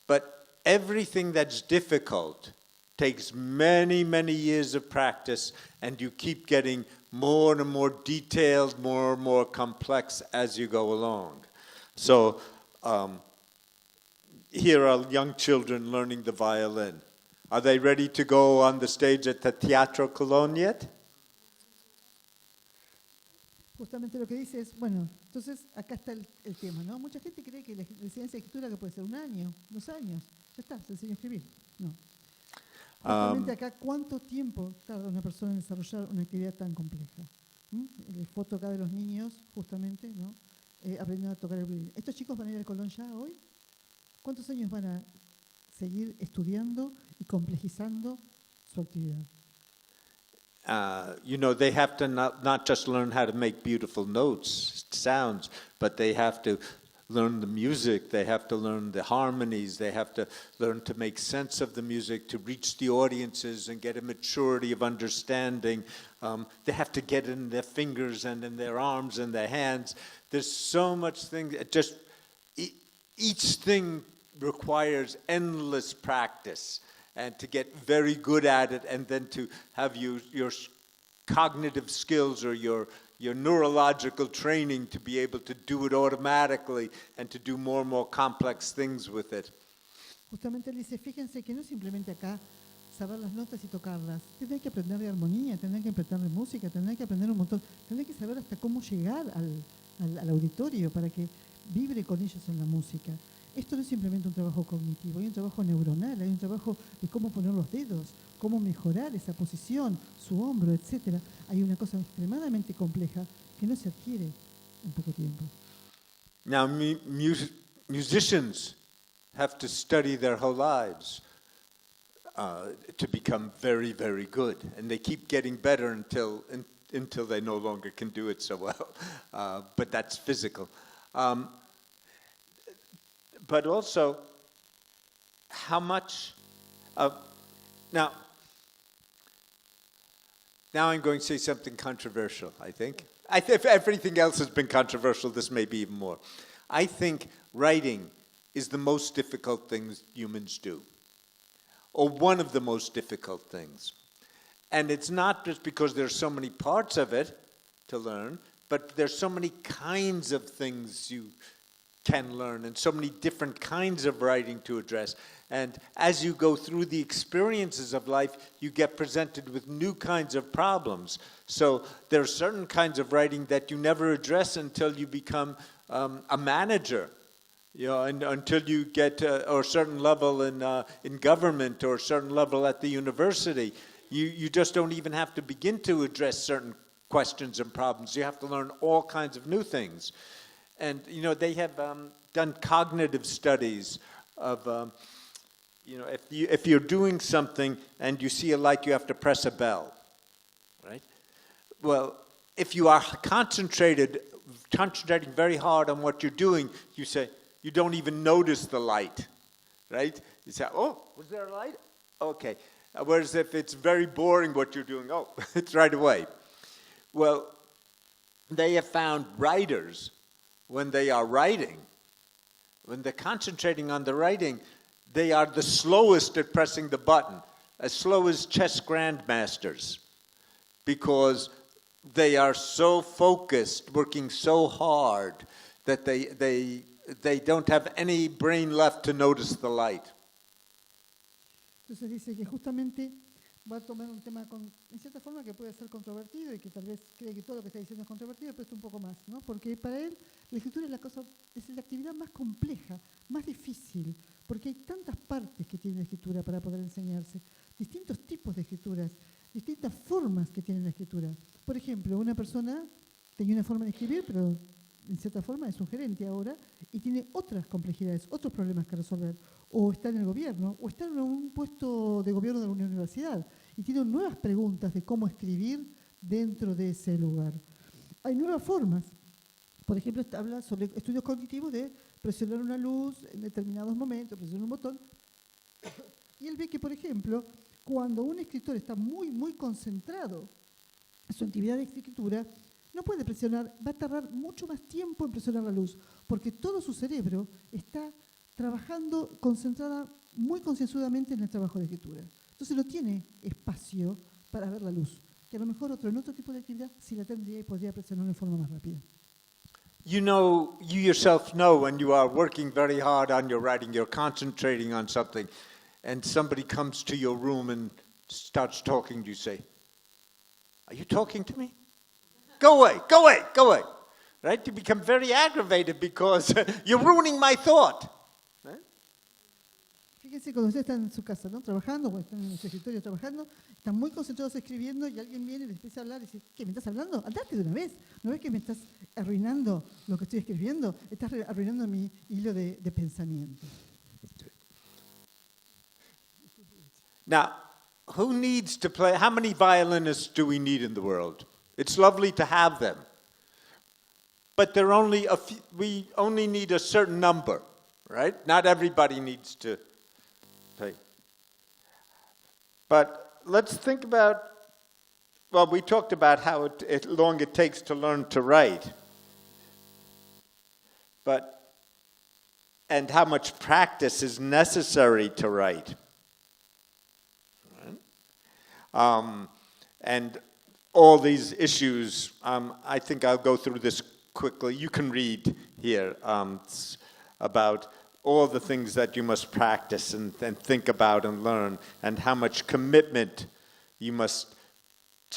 But everything that's difficult takes many, many years of practice, and you keep getting more and more detailed, more and more complex as you go along. So here are young children learning the violin. Are they ready to go on the stage at the Teatro Colón yet? Justamente lo que dice es, bueno, entonces acá está el tema, ¿no? Mucha gente cree que la enseñanza de escritura que puede ser 1 año, 2 años, ya está, se enseña a escribir. No. Justamente acá, ¿cuánto tiempo tarda una persona en desarrollar una actividad tan compleja? La foto acá de los niños, justamente, ¿no? Aprendiendo a tocar el violín. ¿Estos chicos van a ir al Colón ya hoy? ¿Cuántos años van a seguir estudiando y complejizando su actividad? They have to not just learn how to make beautiful notes, sounds, but they have to learn the music, they have to learn the harmonies, they have to learn to make sense of the music, to reach the audiences and get a maturity of understanding. They have to get in their fingers and in their arms and their hands. There's so much thing, just each thing requires endless practice and to get very good at it, and then to have your cognitive skills or your neurological training to be able to do it automatically and to do more and more complex things with it. Justamente él dice, fíjense que no es simplemente acá saber las notas y tocarlas, tendrán que aprender de armonía, tendrán que aprender de música, tendrán que aprender un montón, tendrán que saber hasta cómo llegar al auditorio para que vibre con ellos en la música. Esto no es simplemente un trabajo cognitivo, hay un trabajo neuronal, hay un trabajo de cómo poner los dedos, cómo mejorar esa posición, su hombro, etc. Hay una cosa extremadamente compleja que no se adquiere en poco tiempo. Now, musicians have to study their whole lives to become very, very good, and they keep getting better until they no longer can do it so well. But that's physical. But also, how much now I'm going to say something controversial, I think. If everything else has been controversial, this may be even more. I think writing is the most difficult thing humans do, or one of the most difficult things. And it's not just because there's so many parts of it to learn, but there's so many kinds of things you can learn and so many different kinds of writing to address. And as you go through the experiences of life, you get presented with new kinds of problems. So there are certain kinds of writing that you never address until you become a manager, and until you get or a certain level in government or a certain level at the university. You just don't even have to begin to address certain questions and problems. You have to learn all kinds of new things. And, they have done cognitive studies of, if you're doing something and you see a light, you have to press a bell, right? Well, if you are concentrating very hard on what you're doing, you say, you don't even notice the light, right? You say, oh, was there a light? Okay. Whereas if it's very boring what you're doing, oh, it's right away. Well, they have found writers, when they are writing, when they're concentrating on the writing, they are the slowest at pressing the button, as slow as chess grandmasters, because they are so focused, working so hard, that they don't have any brain left to notice the light. Entonces dice que justamente va a tomar un tema en cierta forma que puede ser controvertido y que tal vez cree que todo lo que está diciendo es controvertido, pero esto un poco más, ¿no? Porque para él la escritura es la actividad más compleja, más difícil, porque hay tantas partes que tiene la escritura para poder enseñarse, distintos tipos de escrituras, distintas formas que tiene la escritura. Por ejemplo, una persona tenía una forma de escribir, pero en cierta forma es un gerente ahora y tiene otras complejidades, otros problemas que resolver. O está en el gobierno, o está en un puesto de gobierno de una universidad y tiene nuevas preguntas de cómo escribir dentro de ese lugar. Hay nuevas formas. Por ejemplo, habla sobre estudios cognitivos de presionar una luz en determinados momentos, presionar un botón. Y él ve que, por ejemplo, cuando un escritor está muy, muy concentrado en su actividad de escritura, no puede presionar, va a tardar mucho más tiempo en presionar la luz, porque todo su cerebro está trabajando concentrada muy concienzudamente en el trabajo de escritura. Entonces no tiene espacio para ver la luz, que a lo mejor en otro tipo de actividad sí la tendría y podría presionar de forma más rápida. You yourself know when you are working very hard on your writing, you're concentrating on something, and somebody comes to your room and starts talking, you say, "Are you talking to me? Go away, go away, go away." Right? You become very aggravated because you're ruining my thought. Fíjense cuando usted está en su casa, ¿no? Trabajando, o están en su escritorio trabajando, están muy concentrados escribiendo y alguien viene y les empieza a hablar y dice, ¿qué, me estás hablando? Andate de una vez. ¿No ves que me estás arruinando lo que estoy escribiendo? Estás arruinando mi hilo de pensamiento. Now, who needs to play? How many violinists do we need in the world? It's lovely to have them. But there are only a few, we only need a certain number, right? Not everybody needs to play. But let's think about, well, we talked about how long it takes to learn to write. But and how much practice is necessary to write. And all these issues, I think I'll go through this quickly. You can read here about all the things that you must practice and think about and learn, and how much commitment you must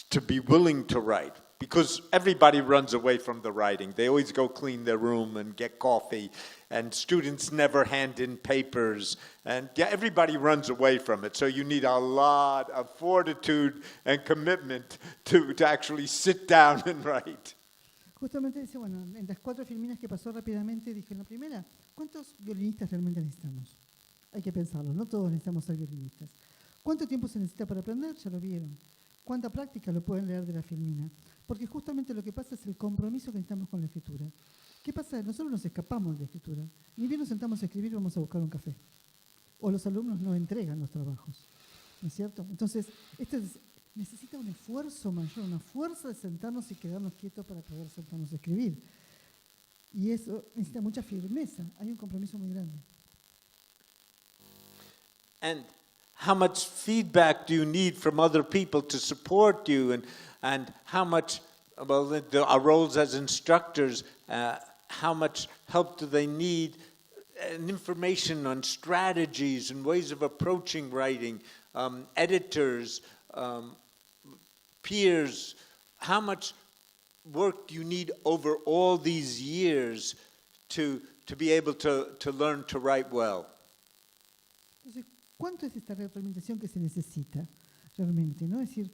to be willing to write. Because everybody runs away from the writing. They always go clean their room and get coffee, and students never hand in papers, and everybody runs away from it. So you need a lot of fortitude and commitment to actually sit down and write. Justamente dice, bueno, en las 4 filminas que pasó rápidamente, dije en la primera, ¿cuántos violinistas realmente necesitamos? Hay que pensarlo, no todos necesitamos ser violinistas. ¿Cuánto tiempo se necesita para aprender? Ya lo vieron. ¿Cuánta práctica lo pueden leer de la filmina? Porque justamente lo que pasa es el compromiso que necesitamos con la escritura. ¿Qué pasa? Nosotros nos escapamos de la escritura. Ni bien nos sentamos a escribir, vamos a buscar un café. O los alumnos no entregan los trabajos. ¿No es cierto? Entonces, esto necesita un esfuerzo mayor, una fuerza de sentarnos y quedarnos quietos para poder sentarnos a escribir. Y eso necesita mucha firmeza. Hay un compromiso muy grande. And how much feedback do you need from other people to support you, and how much, well, our roles as instructors, how much help do they need, and information on strategies and ways of approaching writing, editors, peers, how much work do you need over all these years to be able to learn to write well? Entonces, ¿cuánto es esta retroalimentación que se necesita realmente? ¿No? Es decir,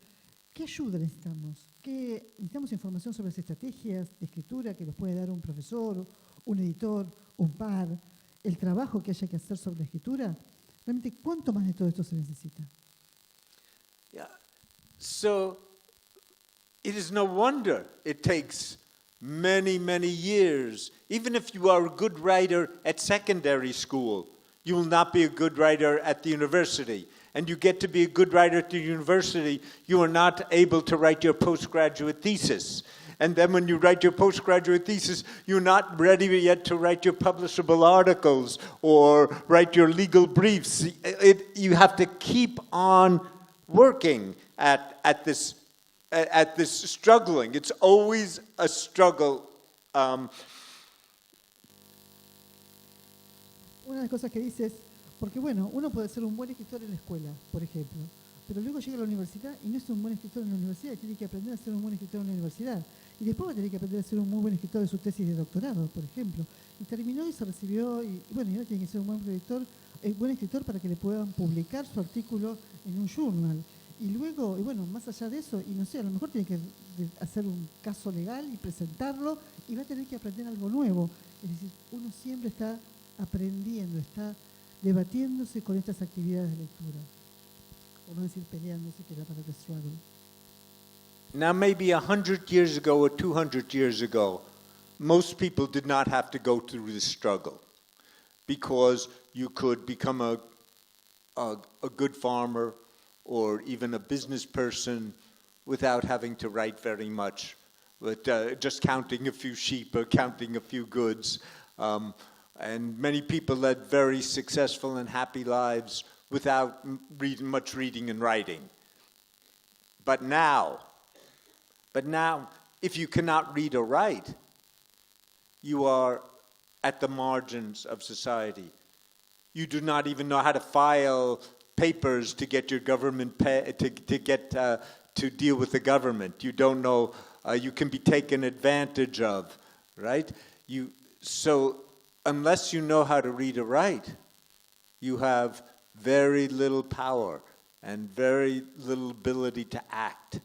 ¿qué ayuda necesitamos? Necesitamos información sobre las estrategias de escritura que nos puede dar un profesor, un editor, un par, el trabajo que haya que hacer sobre la escritura. Realmente, ¿cuánto más de todo esto se necesita? Yeah. So it is no wonder it takes many, many years. Even if you are a good writer at secondary school, you will not be a good writer at the university. And you get to be a good writer at the university, you are not able to write your postgraduate thesis. And then when you write your postgraduate thesis, you're not ready yet to write your publishable articles or write your legal briefs. You have to keep on working at this struggling. It's always a struggle. Una de las cosas que dice es, porque bueno, uno puede ser un buen escritor en la escuela, por ejemplo, pero luego llega a la universidad y no es un buen escritor en la universidad, y tiene que aprender a ser un buen escritor en la universidad. Y después va a tener que aprender a ser un muy buen escritor de su tesis de doctorado, por ejemplo. Y terminó y se recibió, y bueno, y ahora tiene que ser un buen escritor para que le puedan publicar su artículo en un journal. Y luego, y bueno, más allá de eso, y no sé, a lo mejor tiene que hacer un caso legal y presentarlo, y va a tener que aprender algo nuevo. Es decir, uno siempre está aprendiendo, está debatiéndose con estas actividades de lectura. Por no decir peleándose, que era para el struggle. Now, maybe 100 years ago or 200 years ago, most people did not have to go through this struggle because you could become a good farmer or even a business person without having to write very much, with just counting a few sheep or counting a few goods. And many people led very successful and happy lives without much reading and writing. But now, if you cannot read or write, you are at the margins of society. You do not even know how to file papers to get your government to deal with the government. You don't know. You can be taken advantage of, right? So unless you know how to read or write, you have very little power and very little ability to act.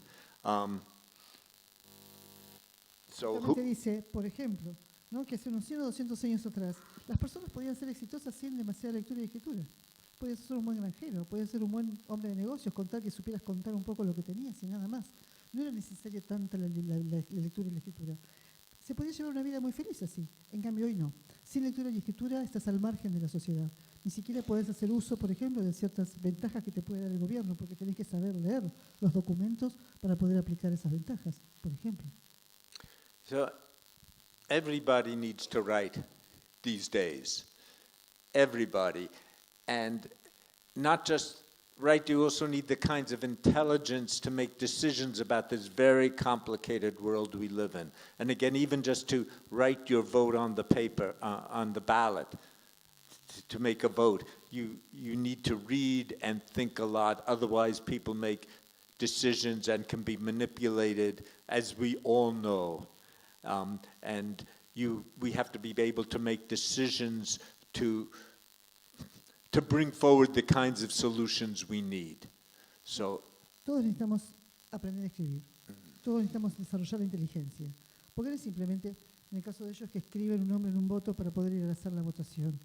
Justamente dice, por ejemplo, ¿no? Que hace unos 100 o 200 años atrás, las personas podían ser exitosas sin demasiada lectura y escritura. Podías ser un buen granjero, podías ser un buen hombre de negocios, contar que supieras contar un poco lo que tenías y nada más. No era necesaria tanta la lectura y la escritura. Se podía llevar una vida muy feliz así. En cambio, hoy no. Sin lectura y escritura estás al margen de la sociedad. Ni siquiera podés hacer uso, por ejemplo, de ciertas ventajas que te puede dar el gobierno, porque tenés que saber leer los documentos para poder aplicar esas ventajas, por ejemplo. So everybody needs to write these days. everybody. And not just right, you also need the kinds of intelligence to make decisions about this very complicated world we live in. And again, even just to write your vote on the paper, on the ballot, to make a vote, you need to read and think a lot. Otherwise, people make decisions and can be manipulated, as we all know. And we have to be able to make decisions to bring forward the kinds of solutions we need. So, Todos necesitamos aprender a escribir. Todos necesitamos desarrollar la inteligencia. Porque no es simplemente, en el caso de ellos, que escriben un nombre en un voto para poder ir a hacer la votación.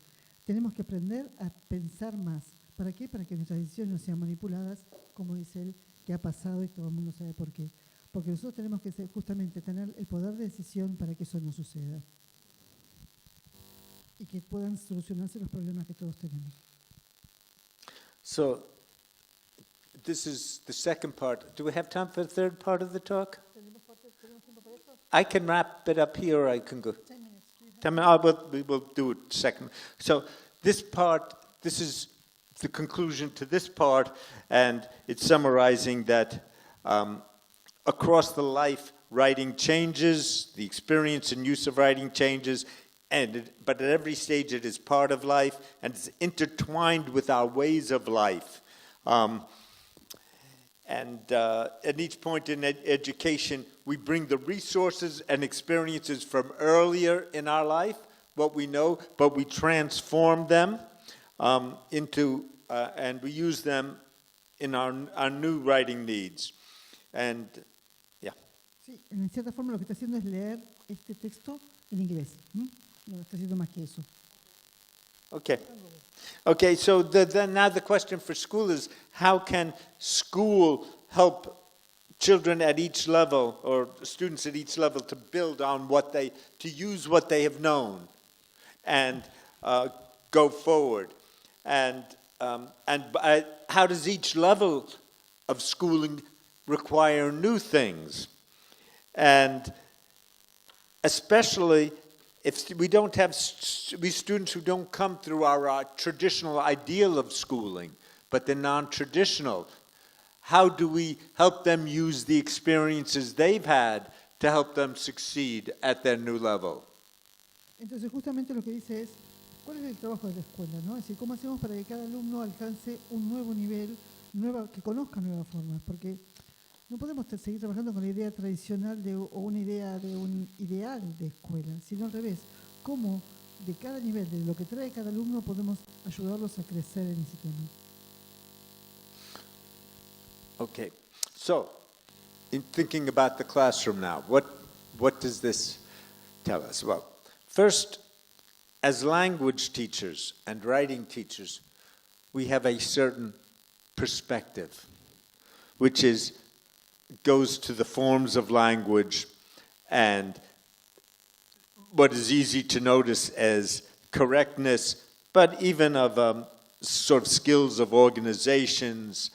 Tenemos que aprender a pensar más. ¿Para qué? Para que nuestras decisiones no sean manipuladas, como dice él, que ha pasado y todo el mundo sabe por qué. Porque nosotros tenemos que justamente tener el poder de decisión para que eso no suceda. Y que puedan solucionarse los problemas que todos tenemos. so this is the second part. Do we have time for the third part of the talk? I can wrap it up here, or I can go. 10 minutes. 10 minutes. We will do it second. So this is the conclusion to this part, and it's summarizing that across the life, writing changes, the experience and use of writing changes, but at every stage it is part of life, and it's intertwined with our ways of life. And at each point in education, we bring the resources and experiences from earlier in our life, what we know, but we transform them into, and we use them in our new writing needs. And, yeah. Sí, en cierta forma lo que está haciendo es leer este texto en inglés. No está haciendo más que eso. Okay. Okay, so now the question for school is, how can school help children at each level, or students at each level, to build on to use what they have known and go forward? And how does each level of schooling require new things? And especially if we don't have students who don't come through our traditional ideal of schooling, but they're non-traditional, how do we help them use the experiences they've had to help them succeed at their new level? Entonces, justamente lo que dice es, ¿cuál es el trabajo de la escuela? ¿No? Es decir, ¿cómo hacemos para que cada alumno alcance un nuevo nivel, que conozca nuevas formas? Porque no podemos seguir trabajando con la idea tradicional o una idea de un ideal de escuela, sino al revés. ¿Cómo de cada nivel, de lo que trae cada alumno, podemos ayudarlos a crecer en ese tema? Okay, so in thinking about the classroom now, what does this tell us? Well, first, as language teachers and writing teachers, we have a certain perspective, which goes to the forms of language and what is easy to notice as correctness, but even of sort of skills of organizations,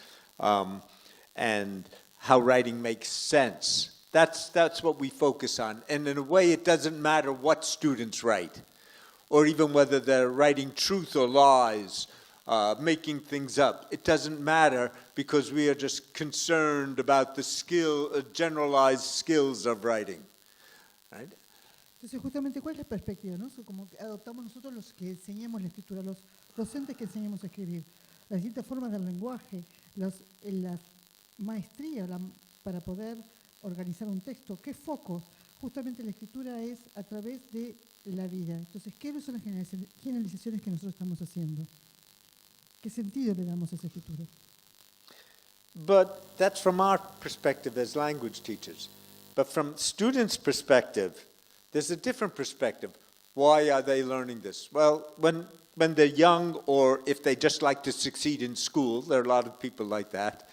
and how writing makes sense. That's what we focus on. And in a way, it doesn't matter what students write, or even whether they're writing truth or lies, making things up. It doesn't matter, because we are just concerned about the generalized skills of writing. Right? Entonces, justamente, ¿cuál es la perspectiva? ¿No? Como que adoptamos nosotros los que enseñamos la escritura, los docentes que enseñamos a escribir, las distintas formas del lenguaje, la maestría para poder organizar un texto. ¿Qué foco? Justamente la escritura es a través de la vida. Entonces, ¿qué son las generalizaciones que nosotros estamos haciendo? ¿Qué sentido le damos a esa escritura? But that's from our perspective as language teachers. But from students' perspective, there's a different perspective. Why are they learning this? Well, when they're young, or if they just like to succeed in school, there are a lot of people like that,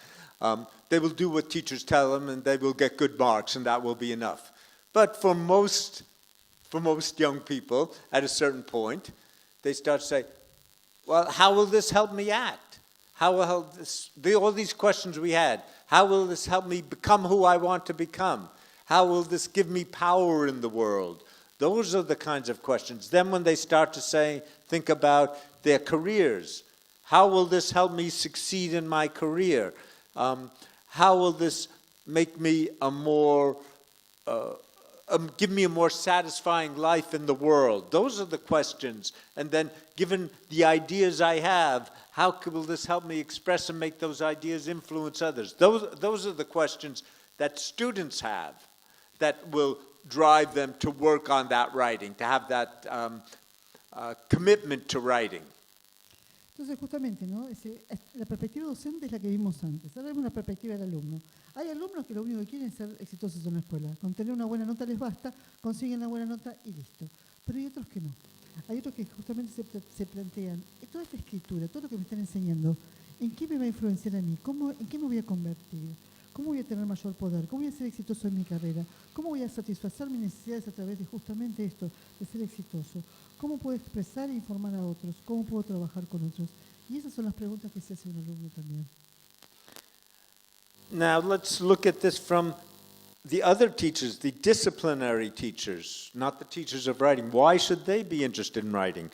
they will do what teachers tell them, and they will get good marks, and that will be enough. But for most young people, at a certain point, they start to say, well, how will this help me act? How will all these questions we had, how will this help me become who I want to become? How will this give me power in the world? Those are the kinds of questions. Then when they start to think about their careers, how will this help me succeed in my career? How will this make me give me a more satisfying life in the world? Those are the questions. And then, given the ideas I have, how will this help me express and make those ideas influence others? Those are the questions that students have that will drive them to work on that writing, to have that commitment to writing. Entonces, justamente, ¿no? La perspectiva docente es la que vimos antes. Ahora vemos una perspectiva del alumno. Hay alumnos que lo único que quieren es ser exitosos en la escuela. Con tener una buena nota les basta, consiguen la buena nota y listo. Pero hay otros que no. Hay otros que justamente se plantean, toda esta escritura, todo lo que me están enseñando, ¿en qué me va a influenciar a mí? ¿En qué me voy a convertir? ¿Cómo voy a tener mayor poder? ¿Cómo voy a ser exitoso en mi carrera? ¿Cómo voy a satisfacer mis necesidades a través de justamente esto, de ser exitoso? ¿Cómo puedo expresar e informar a otros? ¿Cómo puedo trabajar con otros? Y esas son las preguntas que se hace un alumno también. Now let's look at this from the other teachers, the disciplinary teachers, not the teachers of writing. Why should they be interested in writing?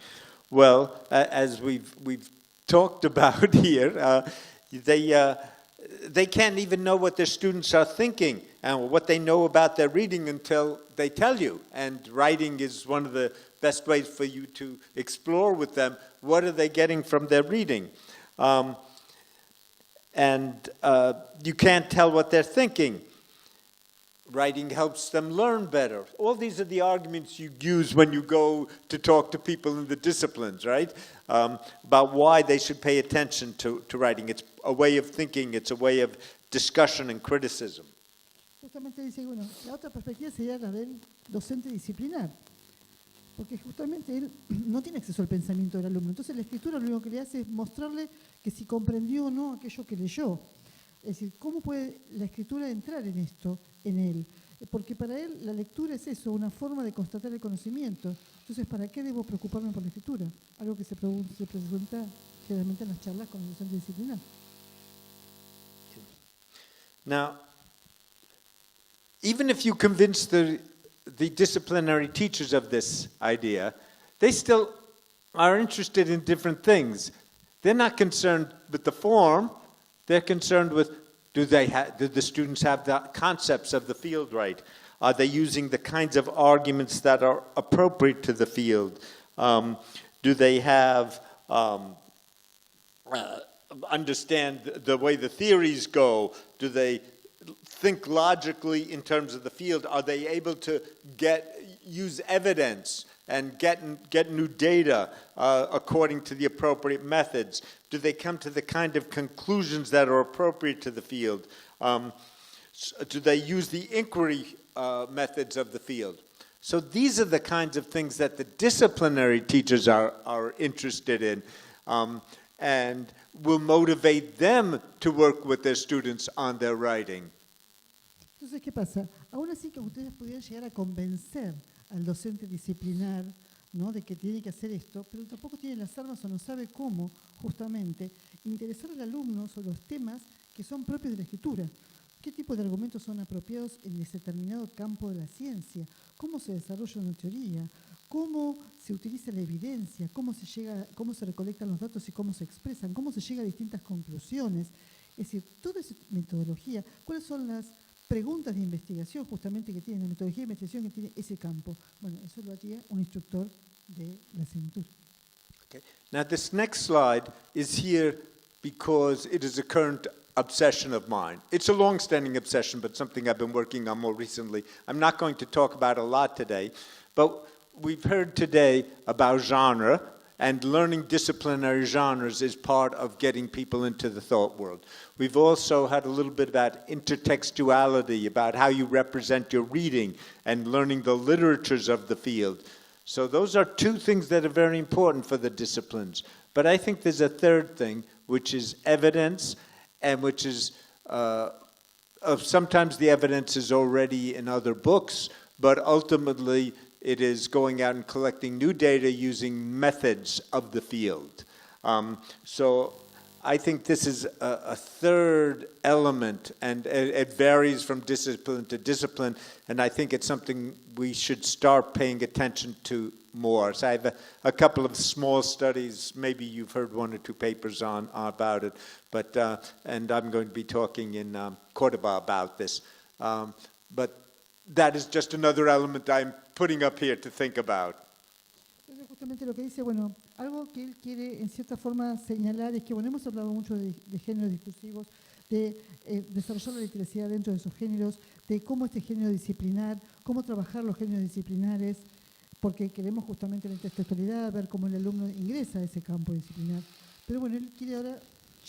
Well, as we've talked about here, they can't even know what their students are thinking and what they know about their reading until they tell you. And writing is one of the best ways for you to explore with them what are they getting from their reading. You can't tell what they're thinking. Writing helps them learn better. All these are the arguments you use when you go to talk to people in the disciplines, right? About why they should pay attention to writing. It's a way of thinking, it's a way of discussion and criticism. Justamente dice, bueno, la otra perspectiva sería la del docente disciplinar. Porque justamente él no tiene acceso al pensamiento del alumno. Entonces la escritura lo único que le hace es mostrarle que si comprendió o no aquello que leyó. Es decir, ¿cómo puede la escritura entrar en esto, en él? Porque para él la lectura es eso, una forma de constatar el conocimiento. Entonces, ¿para qué debo preocuparme por la escritura? Algo que se pregunta generalmente en las charlas con el docente disciplinar. Now, even if you convince the disciplinary teachers of this idea, they still are interested in different things. They're not concerned with the form. They're concerned with, do the students have the concepts of the field right? Are they using the kinds of arguments that are appropriate to the field? Do they have understand the way the theories go? Do they think logically in terms of the field? Are they able to use evidence and get new data according to the appropriate methods? Do they come to the kind of conclusions that are appropriate to the field? Do they use the inquiry methods of the field? So these are the kinds of things that the disciplinary teachers are interested in and will motivate them to work with their students on their writing. Entonces, ¿qué pasa? Aún así que ustedes pudieran llegar a convencer al docente disciplinar, ¿no?, de que tiene que hacer esto, pero tampoco tiene las armas o no sabe cómo, justamente, interesar al alumno sobre los temas que son propios de la escritura. ¿Qué tipo de argumentos son apropiados en ese determinado campo de la ciencia? ¿Cómo se desarrolla una teoría? ¿Cómo se utiliza la evidencia? ¿Cómo se recolectan los datos y cómo se expresan? ¿Cómo se llega a distintas conclusiones? Es decir, toda esa metodología, ¿cuáles son las preguntas de investigación justamente que tiene, la metodología de investigación que tiene ese campo? Bueno, eso lo haría un instructor de la asignatura. Okay. Now this next slide is here because it is a current obsession of mine. It's a long-standing obsession, but something I've been working on more recently. I'm not going to talk about a lot today, but we've heard today about genre, and learning disciplinary genres is part of getting people into the thought world. We've also had a little bit about intertextuality, about how you represent your reading, and learning the literatures of the field. So those are two things that are very important for the disciplines. But I think there's a third thing, which is evidence, and which is sometimes the evidence is already in other books, but ultimately it is going out and collecting new data using methods of the field. So I think this is a third element, and it varies from discipline to discipline, and I think it's something we should start paying attention to more. So I have a couple of small studies, maybe you've heard one or two papers about it, but and I'm going to be talking in Cordoba about this. But that is just another element I'm putting up here to think about. Entonces, justamente lo que dice, bueno, algo que él quiere en cierta forma señalar es que, bueno, hemos hablado mucho de géneros discursivos, de desarrollar la literacia dentro de esos géneros, de cómo este género disciplinar, cómo trabajar los géneros disciplinares, porque queremos justamente en la textualidad ver cómo el alumno ingresa a ese campo disciplinar. Pero bueno, él quiere ahora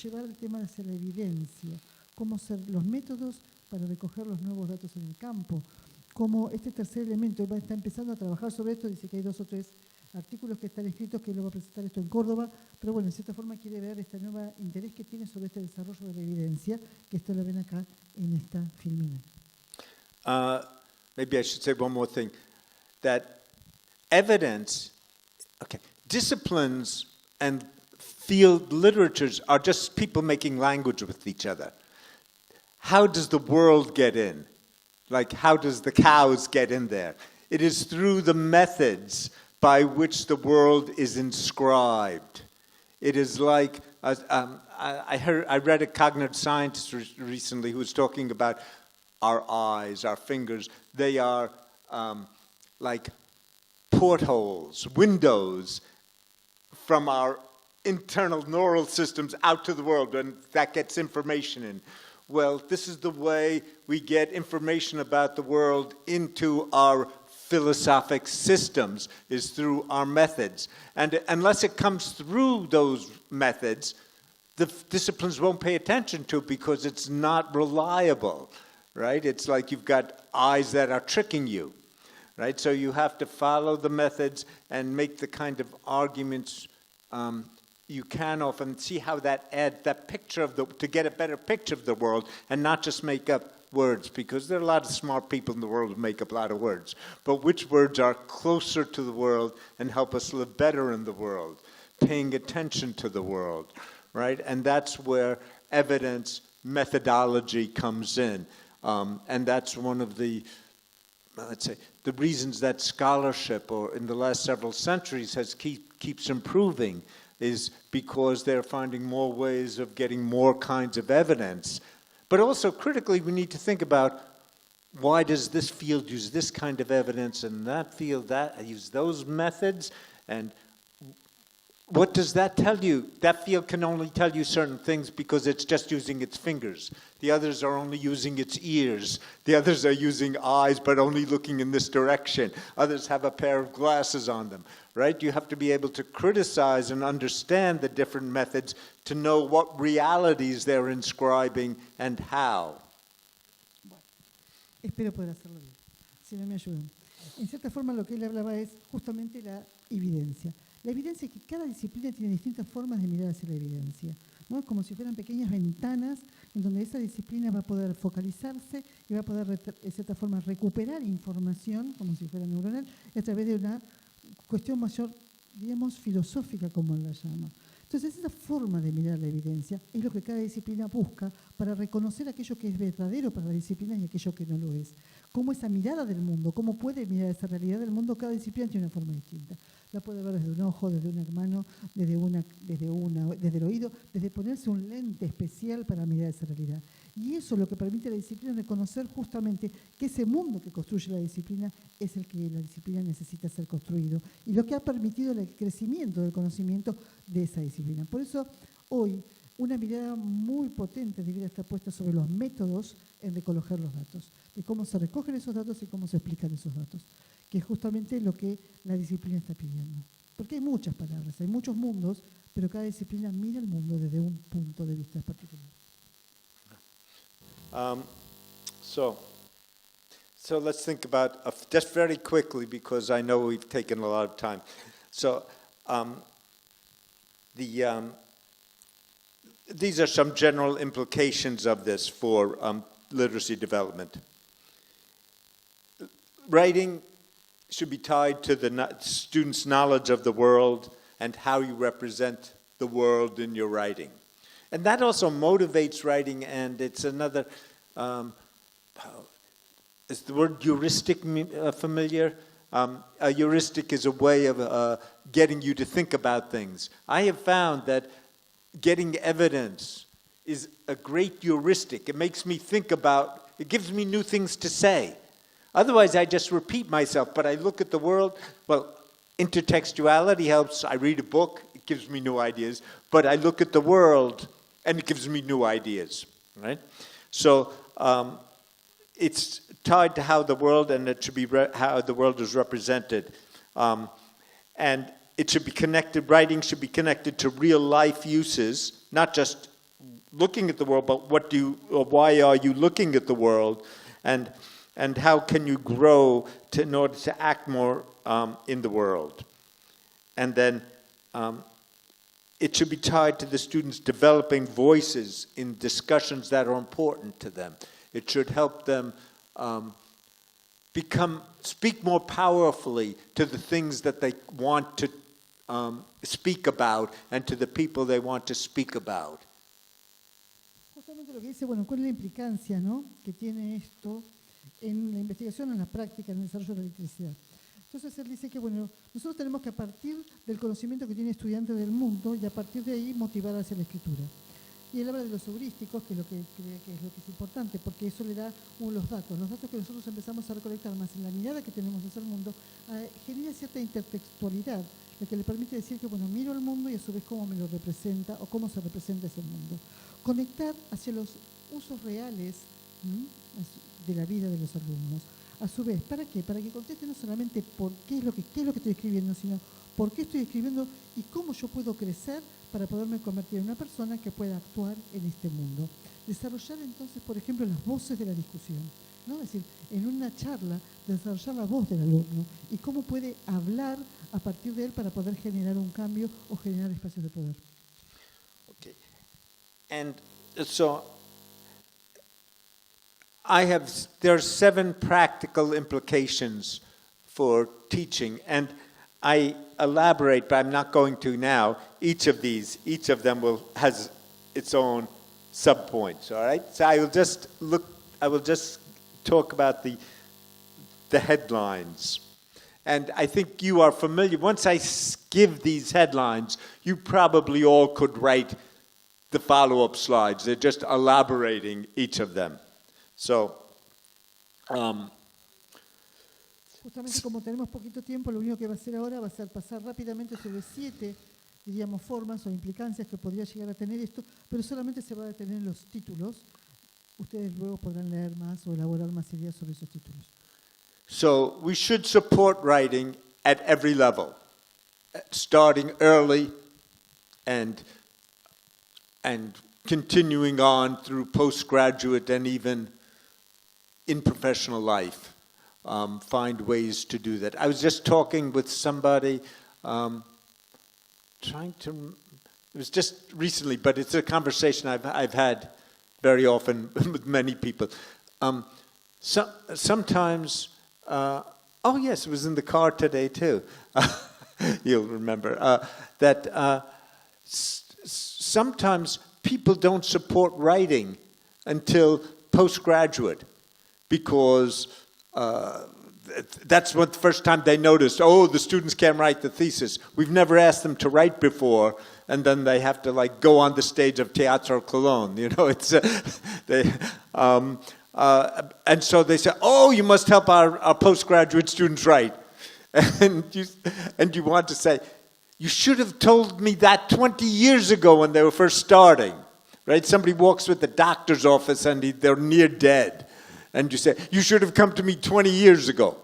llevar el tema hacia la evidencia, cómo ser los métodos para recoger los nuevos datos en el campo, cómo este tercer elemento, él está empezando a trabajar sobre esto, dice que hay 2 o 3 artículos que están escritos, que él lo va a presentar esto en Córdoba, pero bueno, en cierta forma quiere ver este nuevo interés que tiene sobre este desarrollo de la evidencia, que esto lo ven acá en esta filmina. Maybe I should say one more thing, that evidence, disciplines and field literatures are just people making language with each other. How does the world get in? Like, how does the cows get in there? It is through the methods by which the world is inscribed. It is like, I read a cognitive scientist recently who was talking about our eyes, our fingers. They are like portholes, windows from our internal neural systems out to the world, and that gets information in. Well, this is the way we get information about the world into our philosophic systems, is through our methods. And unless it comes through those methods, the disciplines won't pay attention to it because it's not reliable, right? It's like you've got eyes that are tricking you, right? So you have to follow the methods and make the kind of arguments you can often see how that adds that picture to get a better picture of the world and not just make up words, because there are a lot of smart people in the world who make up a lot of words. But which words are closer to the world and help us live better in the world, paying attention to the world, right? And that's where evidence methodology comes in. And that's one of the, let's say, the reasons that scholarship, or in the last several centuries, keeps improving, is because they're finding more ways of getting more kinds of evidence. But also, critically, we need to think about, why does this field use this kind of evidence and that field use those methods? And what does that tell you? That field can only tell you certain things because it's just using its fingers. The others are only using its ears. The others are using eyes, but only looking in this direction. Others have a pair of glasses on them, right? You have to be able to criticize and understand the different methods to know what realities they're inscribing and how. Bueno, espero poder hacerlo bien, si no me ayudan. En cierta forma, lo que él hablaba es justamente la evidencia. La evidencia es que cada disciplina tiene distintas formas de mirar hacia la evidencia, ¿no? Como si fueran pequeñas ventanas en donde esa disciplina va a poder focalizarse y va a poder, de cierta forma, recuperar información, como si fuera neuronal, a través de una cuestión mayor, digamos, filosófica, como él la llama. Entonces, esa forma de mirar la evidencia es lo que cada disciplina busca para reconocer aquello que es verdadero para la disciplina y aquello que no lo es. Cómo esa mirada del mundo, cómo puede mirar esa realidad del mundo, cada disciplina tiene una forma distinta. La puede ver desde un ojo, desde una mano, desde el oído, desde ponerse un lente especial para mirar esa realidad. Y eso es lo que permite a la disciplina reconocer justamente que ese mundo que construye la disciplina es el que la disciplina necesita ser construido y lo que ha permitido el crecimiento del conocimiento de esa disciplina. Por eso, hoy, una mirada muy potente debería estar puesta sobre los métodos en recoger los datos, de cómo se recogen esos datos y cómo se explican esos datos, que es justamente lo que la disciplina está pidiendo. Porque hay muchas palabras, hay muchos mundos, pero cada disciplina mira el mundo desde un punto de vista particular. So let's think about, just very quickly, because I know we've taken a lot of time. So these are some general implications of this for literacy development. Writing should be tied to the student's knowledge of the world and how you represent the world in your writing. And that also motivates writing, and it's another, is the word heuristic familiar? A heuristic is a way of getting you to think about things. I have found that getting evidence is a great heuristic. It makes me think about, it gives me new things to say. Otherwise, I just repeat myself, but I look at the world, well, intertextuality helps. I read a book, it gives me new ideas, but I look at the world and it gives me new ideas, right? So it's tied to how the world, and it should be how the world is represented. And it should be connected, writing should be connected to real life uses, not just looking at the world, but why are you looking at the world, and how can you grow in order to act more in the world. And then it should be tied to the students developing voices in discussions that are important to them. It should help them speak more powerfully to the things that they want to speak about and to the people they want to speak about. Justamente lo que dice, bueno, ¿cuál es la implicancia, ¿no?, que tiene esto en la investigación, en la práctica, en el desarrollo de la electricidad? Entonces él dice que, bueno, nosotros tenemos que, a partir del conocimiento que tiene estudiantes del mundo, y a partir de ahí motivar hacia la escritura. Y él habla de los heurísticos, que es lo que cree que es lo que es importante, porque eso le da los datos que nosotros empezamos a recolectar más en la mirada que tenemos hacia el mundo, genera cierta intertextualidad, lo que le permite decir que, bueno, miro el mundo y a su vez cómo me lo representa o cómo se representa ese mundo. Conectar hacia los usos reales de la vida de los alumnos. A su vez, ¿para qué? Para que contesten no solamente por qué es lo que estoy escribiendo, sino por qué estoy escribiendo y cómo yo puedo crecer para poderme convertir en una persona que pueda actuar en este mundo. Desarrollar entonces, por ejemplo, las voces de la discusión, ¿no? Es decir, en una charla, desarrollar la voz del alumno y cómo puede hablar a partir de él para poder generar un cambio o generar espacios de poder. Okay. And so there are 7 practical implications for teaching, and I elaborate, but I'm not going to now. Each of them has its own subpoints. All right. So I will just talk about the headlines, and I think you are familiar. Once I give these headlines, you probably all could write the follow-up slides. They're just elaborating each of them. So. Justamente como tenemos poquito tiempo, lo único que va a hacer ahora va a ser pasar rápidamente sobre 7, diríamos, formas o implicancias que podría llegar a tener esto, pero solamente se va a detener en los títulos. Ustedes luego podrán leer más o elaborar más ideas sobre esos títulos. So we should support writing at every level, starting early and continuing on through postgraduate and even in professional life. Find ways to do that. I was just talking with somebody, it was just recently, but it's a conversation I've had very often with many people. Sometimes, oh yes, it was in the car today too. You'll remember that sometimes people don't support writing until postgraduate because that's what the first time they noticed, the students can't write the thesis. We've never asked them to write before, and then they have to go on the stage of Teatro Colón. You know, it's and so they say, you must help our postgraduate students write. And you want to say, you should have told me that 20 years ago when they were first starting, right? Somebody walks with the doctor's office and they're near dead. And you say, you should have come to me 20 years ago.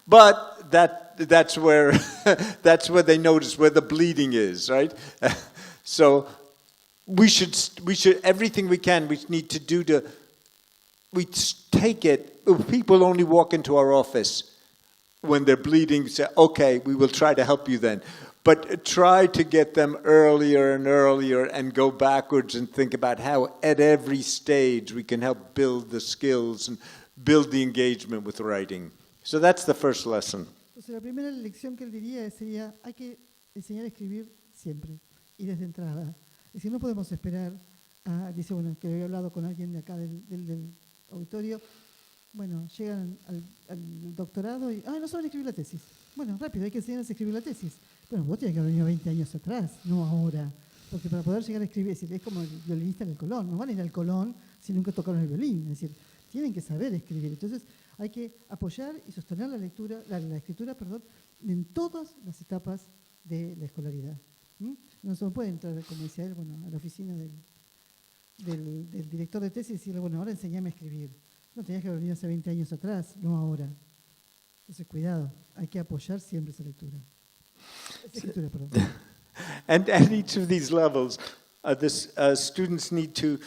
But that's where they notice where the bleeding is, right? So we should everything we can, we need to do we take it. People only walk into our office when they're bleeding, say, okay, we will try to help you then. But try to get them earlier and earlier and go backwards and think about how at every stage we can help build the skills and build the engagement with writing. So that's the first lesson. Entonces, la primera lección que él diría sería, hay que enseñar a escribir siempre y desde entrada. Es decir, no podemos esperar dice, bueno, que había hablado con alguien de acá del auditorio, bueno, llegan al doctorado y, no saben escribir la tesis. Bueno, rápido, hay que enseñarles a escribir la tesis. Bueno, vos tenés que haber venido 20 años atrás, no ahora. Porque para poder llegar a escribir, es decir, es como el violinista en el Colón, no van a ir al Colón si nunca tocaron el violín, es decir, tienen que saber escribir. Entonces, hay que apoyar y sostener la escritura, en todas las etapas de la escolaridad. No se puede entrar, como decía él, a la oficina del director de tesis y decirle, bueno, ahora enséñame a escribir. No, tenías que haber venido hace 20 años atrás, no ahora. Entonces, cuidado, hay que apoyar siempre esa lectura. Esa escritura, perdón. And at each of these levels, students need to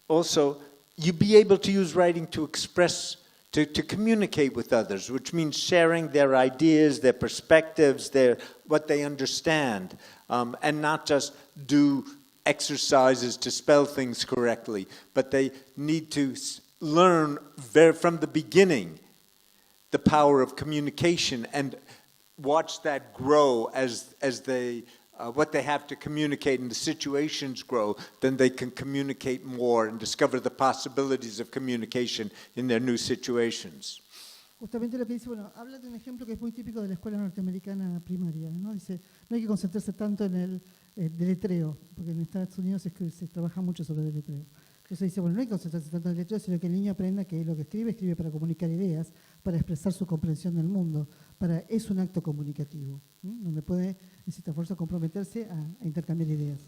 also be able to use writing to express, to communicate with others, which means sharing their ideas, their perspectives, what they understand, and not just do exercises to spell things correctly, but they need to learn from the beginning the power of communication and watch that grow as they what they have to communicate and the situations grow, then they can communicate more and discover the possibilities of communication in their new situations. Justamente lo que dice, habla de un ejemplo que es muy típico de la escuela norteamericana primaria, ¿no? Dice, no hay que concentrarse tanto en el deletreo, porque en Estados Unidos se trabaja mucho sobre el deletreo. Entonces dice, no hay que concentrarse tanto en el deletreo, sino que el niño aprenda que lo que escribe para comunicar ideas, para expresar su comprensión del mundo, es un acto comunicativo, donde puede, en cierta forma, comprometerse a intercambiar ideas.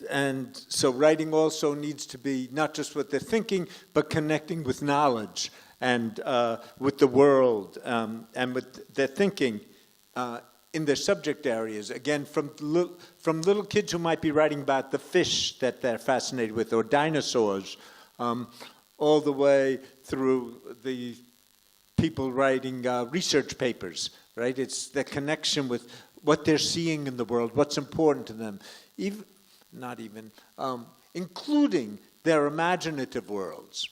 And so writing also needs to be not just what they're thinking, but connecting with knowledge and with the world and with their thinking in their subject areas. Again, from little kids who might be writing about the fish that they're fascinated with or dinosaurs, all the way through the people writing research papers, right? It's the connection with what they're seeing in the world, what's important to them, including their imaginative worlds.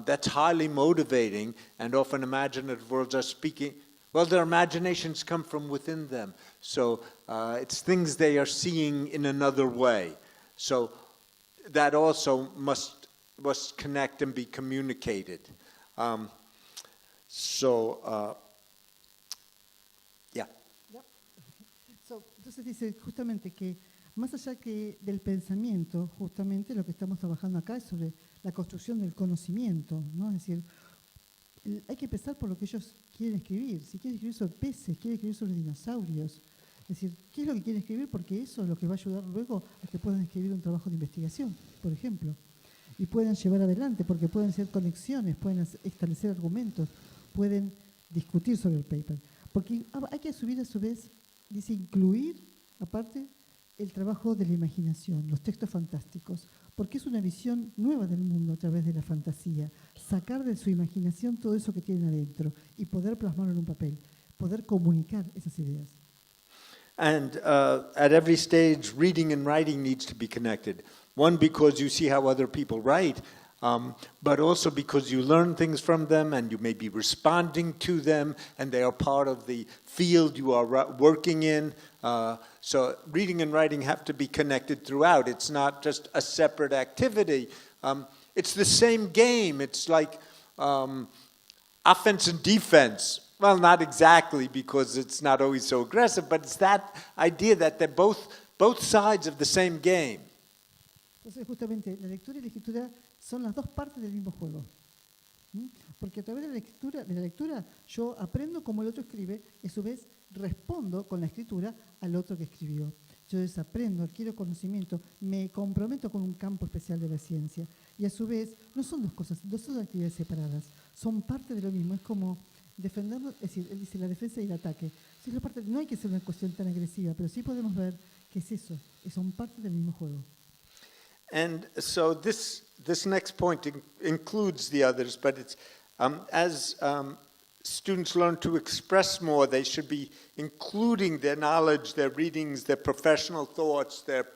That's highly motivating, and often imaginative worlds are speaking, their imaginations come from within them. So it's things they are seeing in another way. So that also must connect and be communicated. Entonces dice justamente que más allá que del pensamiento, justamente lo que estamos trabajando acá es sobre la construcción del conocimiento, ¿no? Es decir, hay que empezar por lo que ellos quieren escribir. Si quieren escribir sobre peces, quieren escribir sobre dinosaurios. Es decir, ¿qué es lo que quieren escribir? Porque eso es lo que va a ayudar luego a que puedan escribir un trabajo de investigación, por ejemplo. Y puedan llevar adelante, porque pueden hacer conexiones, pueden establecer argumentos, pueden discutir sobre el paper. Porque hay que subir a su vez, dice, incluir, aparte, el trabajo de la imaginación, los textos fantásticos, porque es una visión nueva del mundo a través de la fantasía, sacar de su imaginación todo eso que tienen adentro y poder plasmarlo en un papel, poder comunicar esas ideas. And at every stage, reading and writing needs to be connected. One, because you see how other people write, but also because you learn things from them and you may be responding to them and they are part of the field you are working in. So reading and writing have to be connected throughout. It's not just a separate activity. It's the same game. It's like offense and defense. Well, not exactly, because it's not always so aggressive, but it's that idea that they're both sides of the same game. Entonces, justamente, la lectura y la escritura son las dos partes del mismo juego. Porque a través de la lectura yo aprendo cómo el otro escribe y a su vez respondo con la escritura al otro que escribió. Yo desaprendo, adquiero conocimiento, me comprometo con un campo especial de la ciencia y a su vez no son dos cosas, no son actividades separadas, son parte de lo mismo. Es como defendernos, es decir, él dice la defensa y el ataque. No hay que ser una cuestión tan agresiva, pero sí podemos ver que es eso, que son parte del mismo juego. And so this next point includes the others, but it's as students learn to express more, they should be including their knowledge, their readings, their professional thoughts, their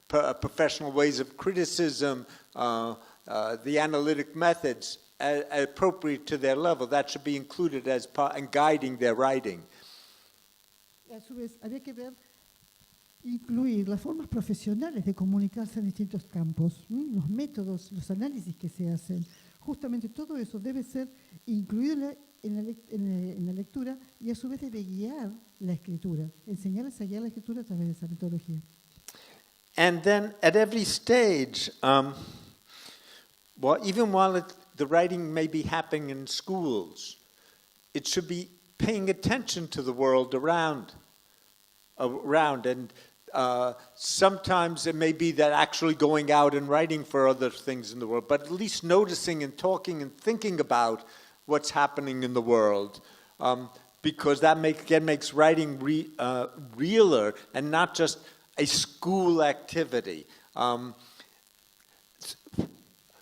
professional ways of criticism, the analytic methods appropriate to their level. That should be included as part and guiding their writing. A su vez, habría que ver incluir las formas profesionales de comunicarse en distintos campos, los métodos, los análisis que se hacen. Justamente todo eso debe ser incluido en la lectura y a su vez debe guiar la escritura, enseñarles a guiar la escritura a través de esa metodología. And then at every stage, even while the writing may be happening in schools, it should be paying attention to the world around. And sometimes it may be that actually going out and writing for other things in the world, but at least noticing and talking and thinking about what's happening in the world, because that makes writing realer and not just a school activity.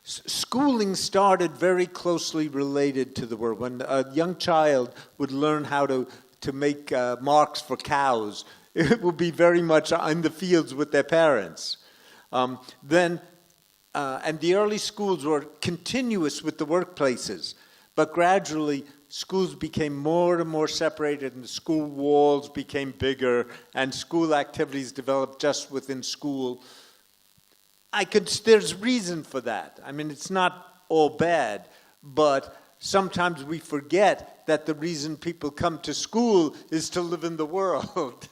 Schooling started very closely related to the world. When a young child would learn how to make marks for cows, it would be very much in the fields with their parents. And the early schools were continuous with the workplaces, but gradually schools became more and more separated and the school walls became bigger and school activities developed just within school. There's reason for that. I mean, it's not all bad, but sometimes we forget that the reason people come to school is to live in the world.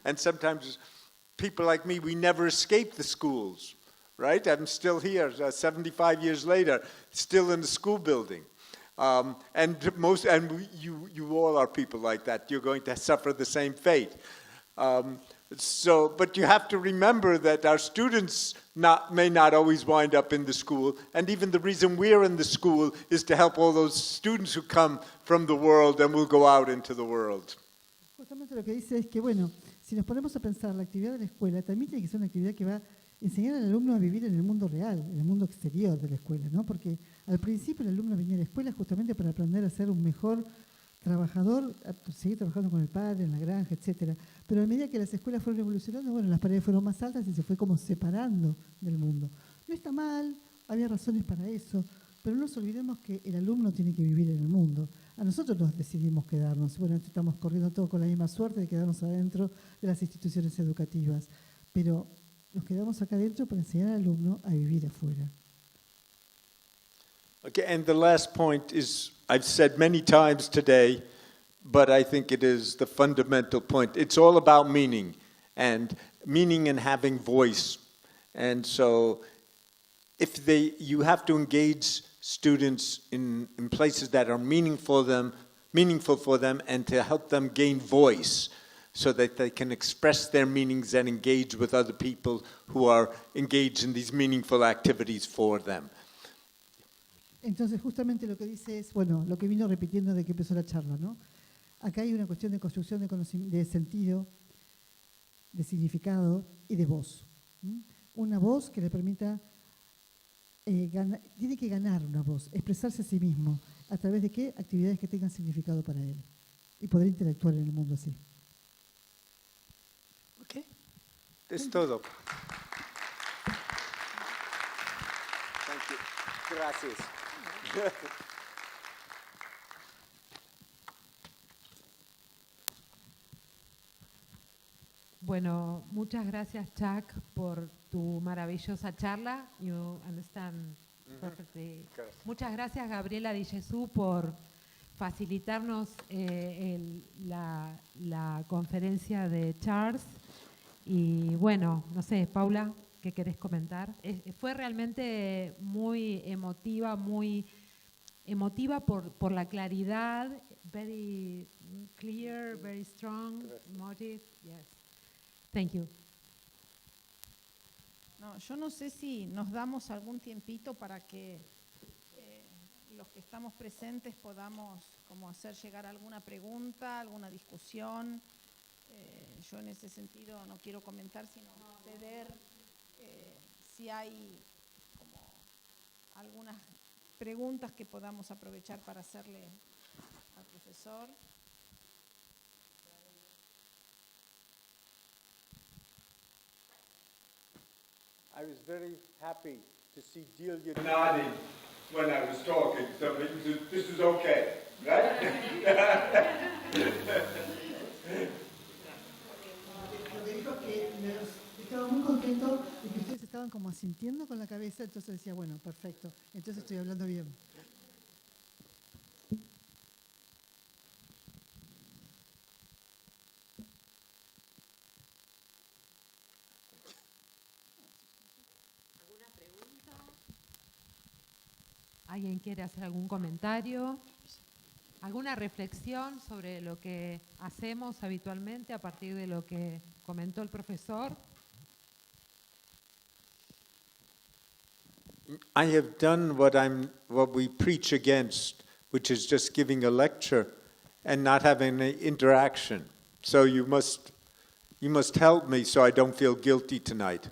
And sometimes people like me, we never escape the schools, right? I'm still here, 75 years later, still in the school building. You all are people like that. You're going to suffer the same fate. But you have to remember that our students may not always wind up in the school, and even the reason we're in the school is to help all those students who come from the world and will go out into the world. Justamente lo que dice es que, bueno, si nos ponemos a pensar, la actividad de la escuela también tiene que ser una actividad que va a enseñar al alumno a vivir en el mundo real, en el mundo exterior de la escuela, ¿no? Porque al principio el alumno venía a la escuela justamente para aprender a ser un mejor trabajador, a seguir trabajando con el padre, en la granja, etcétera. Pero a medida que las escuelas fueron evolucionando, bueno, las paredes fueron más altas y se fue como separando del mundo. No está mal, había razones para eso, pero no nos olvidemos que el alumno tiene que vivir en el mundo. A nosotros nos decidimos quedarnos. Bueno, estamos corriendo todos con la misma suerte de quedarnos adentro de las instituciones educativas, pero nos quedamos acá adentro para enseñar al alumno a vivir afuera. Okay, and the last point is, I've said many times today, but I think it is the fundamental point. It's all about meaning and having voice. And so you have to engage students in places that are meaningful for them and to help them gain voice so that they can express their meanings and engage with other people who are engaged in these meaningful activities for them. Entonces, justamente lo que dice es, bueno, lo que vino repitiendo de que empezó la charla, ¿no? Acá hay una cuestión de construcción de sentido, de significado y de voz. Una voz que le permita, tiene que ganar una voz, expresarse a sí mismo. ¿A través de qué? Actividades que tengan significado para él. Y poder interactuar en el mundo así. Ok. Es todo. Thank you. Gracias. Bueno, muchas gracias, Chuck, por tu maravillosa charla. You understand perfectly. Muchas gracias, Gabriela Di Gesù, por facilitarnos la conferencia de Charles. Y bueno, no sé, Paula, ¿qué querés comentar? Fue realmente muy emotiva por la claridad, very clear, very strong, emotive. Yes. Thank you. No, yo no sé si nos damos algún tiempito para que los que estamos presentes podamos como hacer llegar alguna pregunta, alguna discusión. Yo en ese sentido no quiero comentar, sino ceder si hay como algunas preguntas que podamos aprovechar para hacerle al profesor. I was very happy to see Delia nodding when I was talking, so this is okay, right? Lo que dijo que Estaba muy contento de que ustedes estaban como asintiendo con la cabeza, entonces decía, bueno, perfecto, entonces estoy hablando bien. ¿Alguien quiere hacer algún comentario? ¿Alguna reflexión sobre lo que hacemos habitualmente a partir de lo que comentó el profesor? I have done what we preach against, which is just giving a lecture and not having any interaction. So you must help me so I don't feel guilty tonight.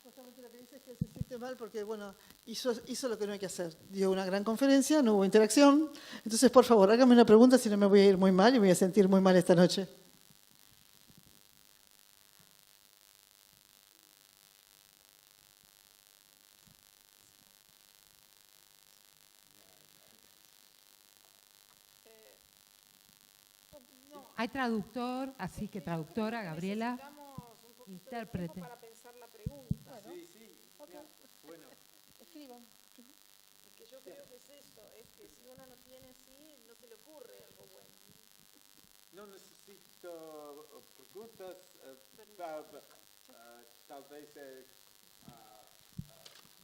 Justamente lo que dice es que se siente mal porque, bueno, hizo lo que no hay que hacer. Dio una gran conferencia, no hubo interacción. Entonces, por favor, hágame una pregunta si no me voy a ir muy mal y me voy a sentir muy mal esta noche. Hay traductor, así que traductora, Gabriela, intérprete. Para pensar la pregunta, ¿no? Sí. Bueno. Escriban. Es que yo creo que es eso, es que si uno no tiene así, no se le ocurre algo bueno. No necesito preguntas, tal vez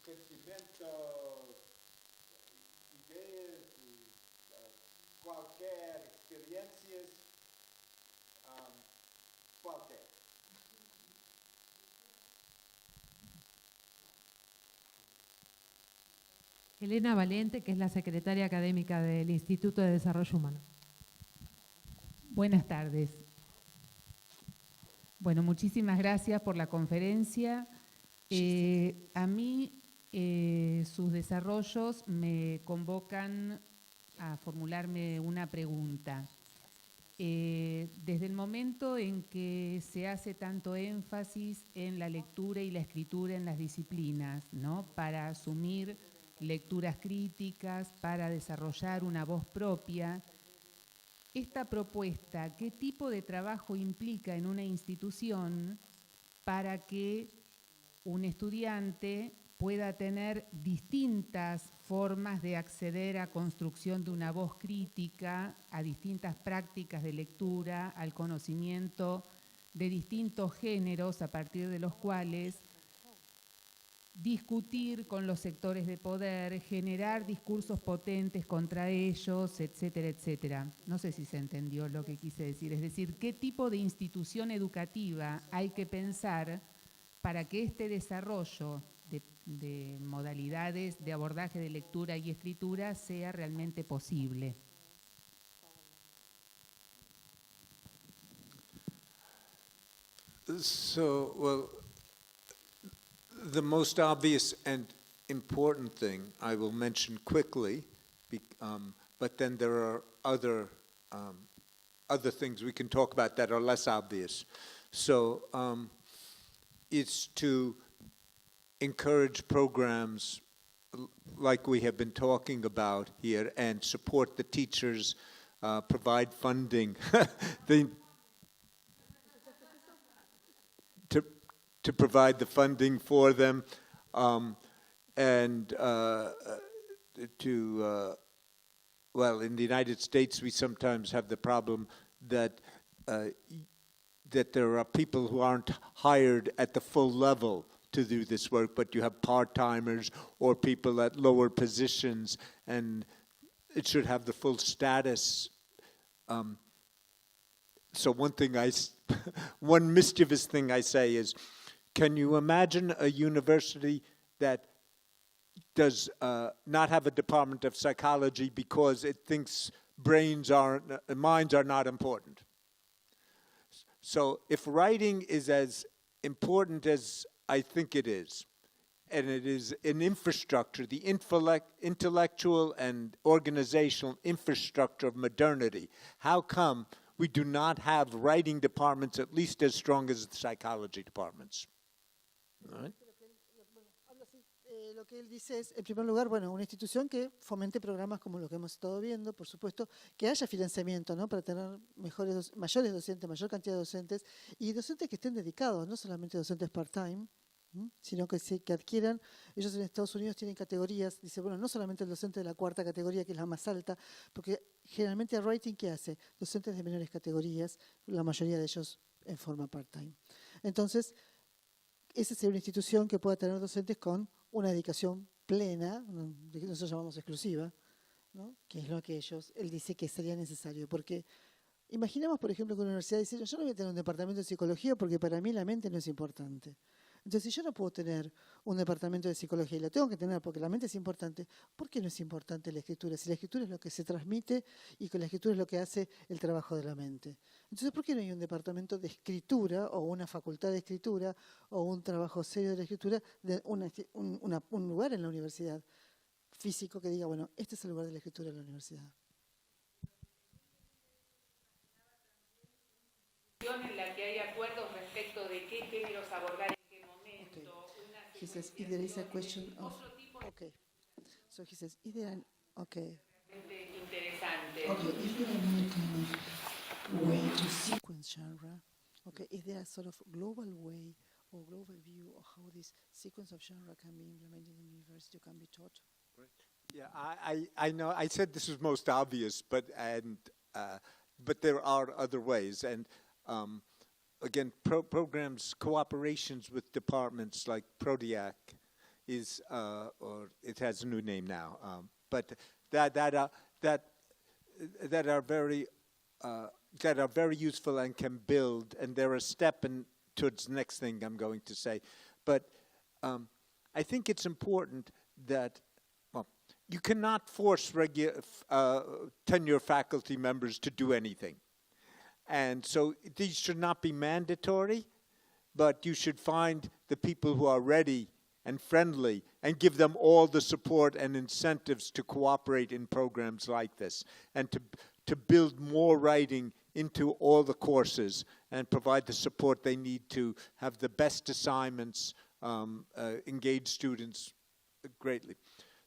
sentimientos, ideas, cualquier experiencias, cualquier. Elena Valente, que es la secretaria académica del Instituto de Desarrollo Humano. Buenas tardes. Bueno, muchísimas gracias por la conferencia. A mí sus desarrollos me convocan a formularme una pregunta. Desde el momento en que se hace tanto énfasis en la lectura y la escritura en las disciplinas, ¿no? Para asumir lecturas críticas, para desarrollar una voz propia, esta propuesta, ¿qué tipo de trabajo implica en una institución para que un estudiante pueda tener distintas formas de acceder a construcción de una voz crítica, a distintas prácticas de lectura, al conocimiento de distintos géneros a partir de los cuales discutir con los sectores de poder, generar discursos potentes contra ellos, etcétera, etcétera? No sé si se entendió lo que quise decir. Es decir, ¿qué tipo de institución educativa hay que pensar para que este desarrollo de modalidades de abordaje de lectura y escritura sea realmente posible? So, well, the most obvious and important thing I will mention quickly, but then there are other things we can talk about that are less obvious. So it's to encourage programs like we have been talking about here and support the teachers, provide funding. To provide the funding for them, and well, in the United States, we sometimes have the problem that there are people who aren't hired at the full level to do this work, but you have part-timers or people at lower positions, and it should have the full status. So one mischievous thing I say is, can you imagine a university that does not have a department of psychology because it thinks minds are not important? So if writing is as important as I think it is, and it is an infrastructure, the intellectual and organizational infrastructure of modernity, how come we do not have writing departments at least as strong as the psychology departments? All right. lo que él dice es, en primer lugar, bueno, una institución que fomente programas como lo que hemos estado viendo, por supuesto, que haya financiamiento, ¿no? Para tener mayores docentes, mayor cantidad de docentes, y docentes que estén dedicados, no solamente docentes part-time, sino que adquieran. Ellos en Estados Unidos tienen categorías, dice, bueno, no solamente el docente de la cuarta categoría, que es la más alta, porque generalmente el writing, ¿qué hace? Docentes de menores categorías, la mayoría de ellos en forma part-time. Entonces, esa sería una institución que pueda tener docentes con una dedicación plena, que nosotros llamamos exclusiva, ¿no? Que es lo que él dice que sería necesario, porque imaginamos, por ejemplo, que una universidad dice, yo no voy a tener un departamento de psicología porque para mí la mente no es importante. Entonces, si yo no puedo tener un departamento de psicología y lo tengo que tener porque la mente es importante, ¿por qué no es importante la escritura? Si la escritura es lo que se transmite y que la escritura es lo que hace el trabajo de la mente. Entonces, ¿por qué no hay un departamento de escritura o una facultad de escritura o un trabajo serio de la escritura, de un lugar en la universidad físico que diga, bueno, este es el lugar de la escritura en la universidad? En la que hay acuerdos respecto de qué géneros abordar en qué momento. He says, if there is a question of, okay. So he says, is there an, okay. Interesante. Okay, is there another kind of way to sequence genre? Okay, is there a sort of global way or global view of how this sequence of genre can be implemented in the university or can be taught? Yeah, I know. I said this was most obvious, but there are other ways. And again, programs, cooperations with departments like Prodiac is, or it has a new name now, but that are very useful and can build, and they're a step towards the next thing I'm going to say. But I think it's important that you cannot force tenure faculty members to do anything. And so these should not be mandatory, but you should find the people who are ready and friendly and give them all the support and incentives to cooperate in programs like this and to build more writing into all the courses and provide the support they need to have the best assignments, engage students greatly.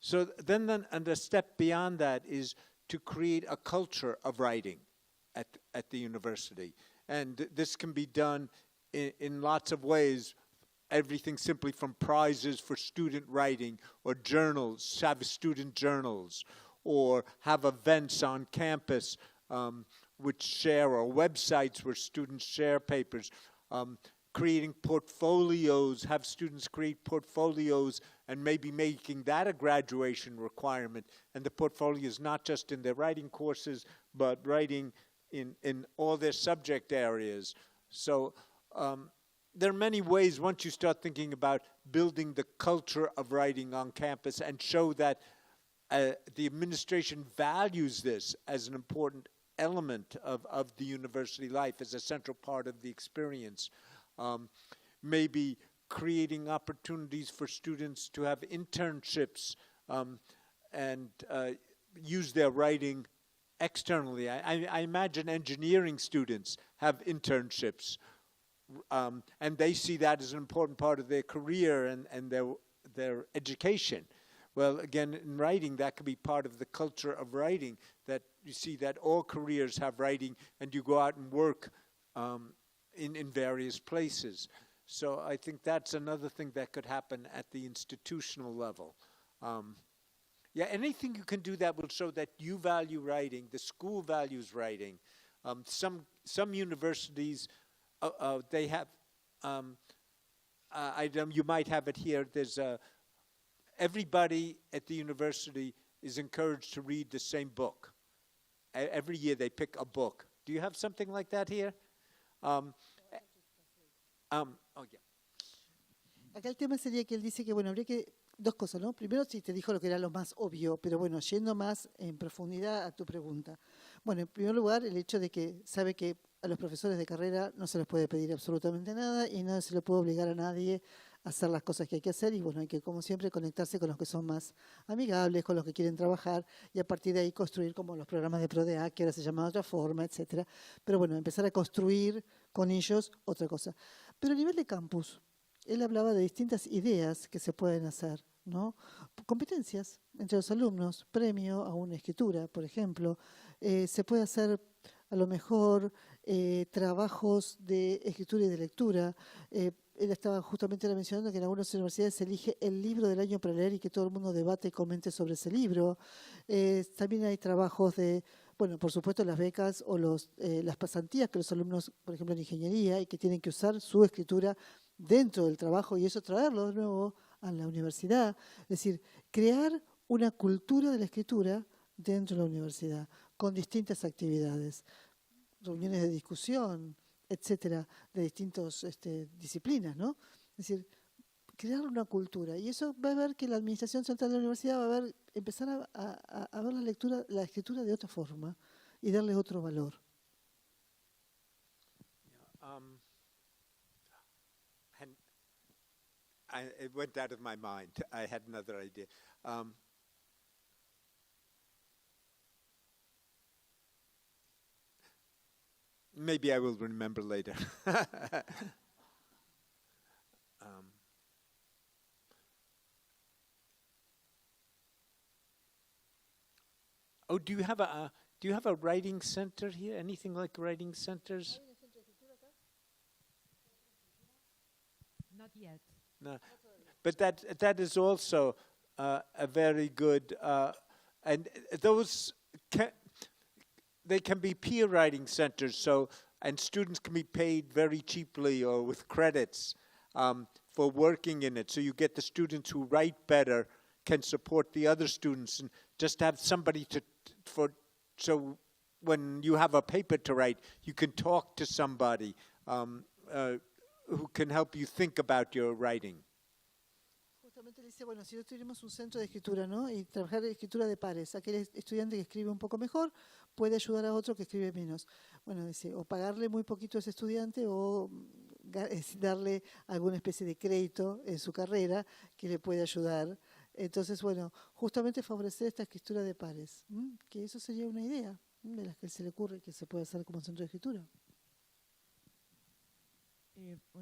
So then and the step beyond that is to create a culture of writing at the university. And this can be done in lots of ways, everything simply from prizes for student writing or journals, have student journals, or have events on campus which share, or websites where students share papers, creating portfolios, have students create portfolios and maybe making that a graduation requirement. And the portfolio is not just in their writing courses, but writing in all their subject areas. So there are many ways, once you start thinking about building the culture of writing on campus and show that the administration values this as an important element of the university life, as a central part of the experience. Maybe creating opportunities for students to have internships and use their writing externally. I imagine engineering students have internships, and they see that as an important part of their career and their education. Well, again, in writing, that could be part of the culture of writing, that you see that all careers have writing, and you go out and work in various places. So I think that's another thing that could happen at the institutional level. Yeah, anything you can do that will show that you value writing, the school values writing. Some universities, they have, you might have it here, there's everybody at the university is encouraged to read the same book. Every year they pick a book. Do you have something like that here? Oh, yeah. Acá el tema sería que él dice que, bueno, habría que, dos cosas, ¿no? Primero, sí te dijo lo que era lo más obvio, pero bueno, yendo más en profundidad a tu pregunta. Bueno, en primer lugar, el hecho de que sabe que a los profesores de carrera no se les puede pedir absolutamente nada y no se le puede obligar a nadie a hacer las cosas que hay que hacer, y bueno, hay que, como siempre, conectarse con los que son más amigables, con los que quieren trabajar, y a partir de ahí construir como los programas de PRODEAC, que ahora se llaman de otra forma, etcétera. Pero bueno, empezar a construir con ellos otra cosa. Pero a nivel de campus, él hablaba de distintas ideas que se pueden hacer, ¿no? Competencias entre los alumnos, premio a una escritura, por ejemplo. Se puede hacer a lo mejor trabajos de escritura y de lectura. Él estaba justamente mencionando que en algunas universidades se elige el libro del año para leer y que todo el mundo debate y comente sobre ese libro. También hay trabajos de, bueno, por supuesto las becas o las pasantías que los alumnos, por ejemplo en ingeniería, y que tienen que usar su escritura dentro del trabajo y eso traerlo de nuevo a la universidad. Es decir, crear una cultura de la escritura dentro de la universidad, con distintas actividades, reuniones de discusión, etcétera, de distintas disciplinas, ¿no? Es decir, crear una cultura. Y eso va a ver que la Administración Central de la Universidad va a empezar a ver la escritura de otra forma y darle otro valor. It went out of my mind. I had another idea. Maybe I will remember later. Oh, do you have a writing center here? Anything like writing centers? Not yet. No, but that is also a very good, and those they can be peer writing centers. So and students can be paid very cheaply or with credits for working in it. So you get the students who write better can support the other students, and just have somebody so when you have a paper to write, you can talk to somebody who can help you think about your writing. Justamente dice, bueno, si tuviéramos un centro de escritura, ¿no? Y trabajar en escritura de pares, aquel estudiante que escribe un poco mejor puede ayudar a otro que escribe menos. Bueno, dice, o pagarle muy poquito a ese estudiante o darle alguna especie de crédito en su carrera que le puede ayudar. Entonces, bueno, justamente favorecer esta escritura de pares, que eso sería una idea de las que se le ocurre que se puede hacer como centro de escritura.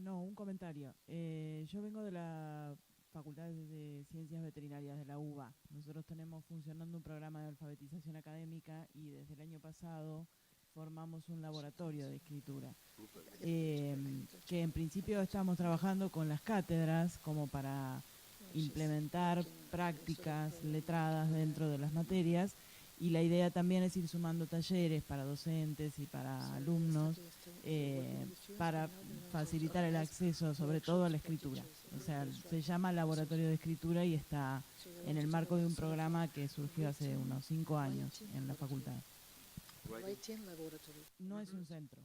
No, un comentario. Yo vengo de la Facultad de Ciencias Veterinarias de la UBA. Nosotros tenemos funcionando un programa de alfabetización académica y desde el año pasado formamos un laboratorio de escritura, que en principio estamos trabajando con las cátedras como para implementar prácticas letradas dentro de las materias, y la idea también es ir sumando talleres para docentes y para alumnos para facilitar el acceso sobre todo a la escritura. O sea, se llama Laboratorio de Escritura y está en el marco de un programa que surgió hace unos 5 años en la facultad. No es un centro.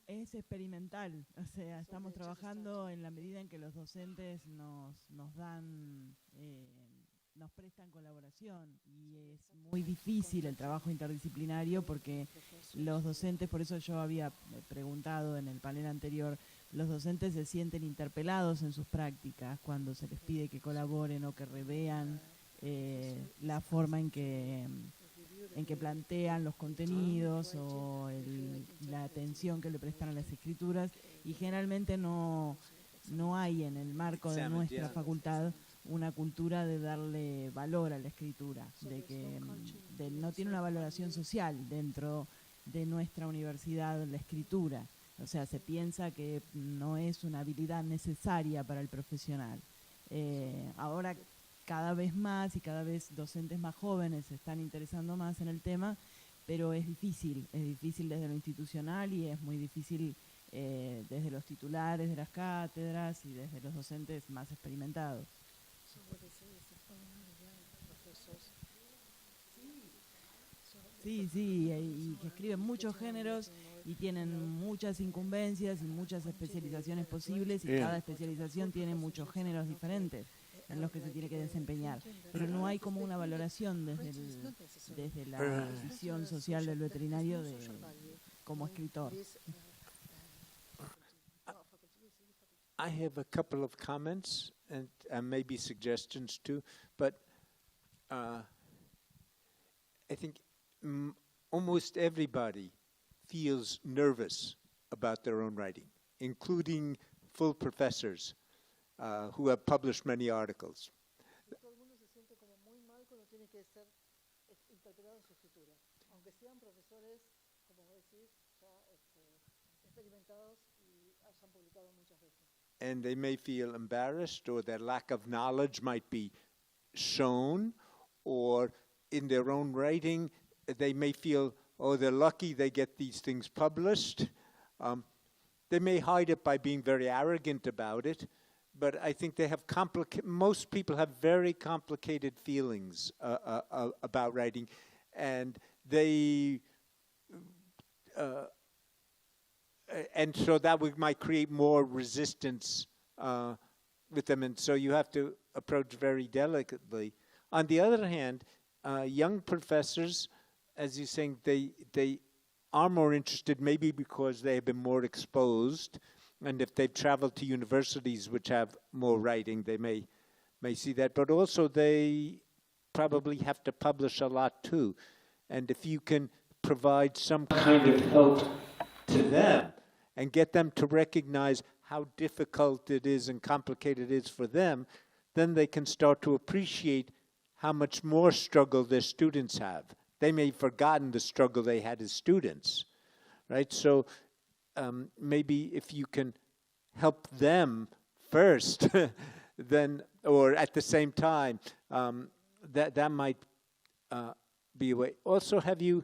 Es experimental, o sea, estamos trabajando en la medida en que los docentes nos dan, nos prestan colaboración, y es muy difícil el trabajo interdisciplinario porque los docentes, por eso yo había preguntado en el panel anterior, los docentes se sienten interpelados en sus prácticas cuando se les pide que colaboren o que revean la forma en que plantean los contenidos o la atención que le prestan a las escrituras, y generalmente no hay en el marco de nuestra facultad una cultura de darle valor a la escritura, de que no tiene una valoración social dentro de nuestra universidad la escritura. O sea, se piensa que no es una habilidad necesaria para el profesional. Ahora cada vez más y cada vez docentes más jóvenes se están interesando más en el tema, pero es difícil desde lo institucional y es muy difícil desde los titulares de las cátedras y desde los docentes más experimentados. Sí, y que escriben muchos géneros y tienen muchas incumbencias y muchas especializaciones posibles, y cada especialización tiene muchos géneros diferentes en los que se tiene que desempeñar, pero no hay como una valoración desde la visión social del veterinario como escritor. I have a couple of comments and maybe suggestions too, but I think almost everybody feels nervous about their own writing, including full professors who have published many articles. Todo el mundo se siente como muy mal cuando tiene que ser interpretado en su escritura, aunque sean profesores, como decís, ya experimentados y hayan publicado muchas veces. And they may feel embarrassed, or their lack of knowledge might be shown, or in their own writing, they may feel, oh, they're lucky they get these things published. They may hide it by being very arrogant about it, but I think they have most people have very complicated feelings about writing, and they and so that might create more resistance with them, and so you have to approach very delicately. On the other hand, young professors, as you're saying, they are more interested, maybe because they have been more exposed, and if they've traveled to universities which have more writing, they may see that. But also they probably have to publish a lot too, and if you can provide some kind of help to them and get them to recognize how difficult it is and complicated it is for them, then they can start to appreciate how much more struggle their students have. They may have forgotten the struggle they had as students, right? So maybe if you can help them first, then, or at the same time, that might be a way. Also, have you,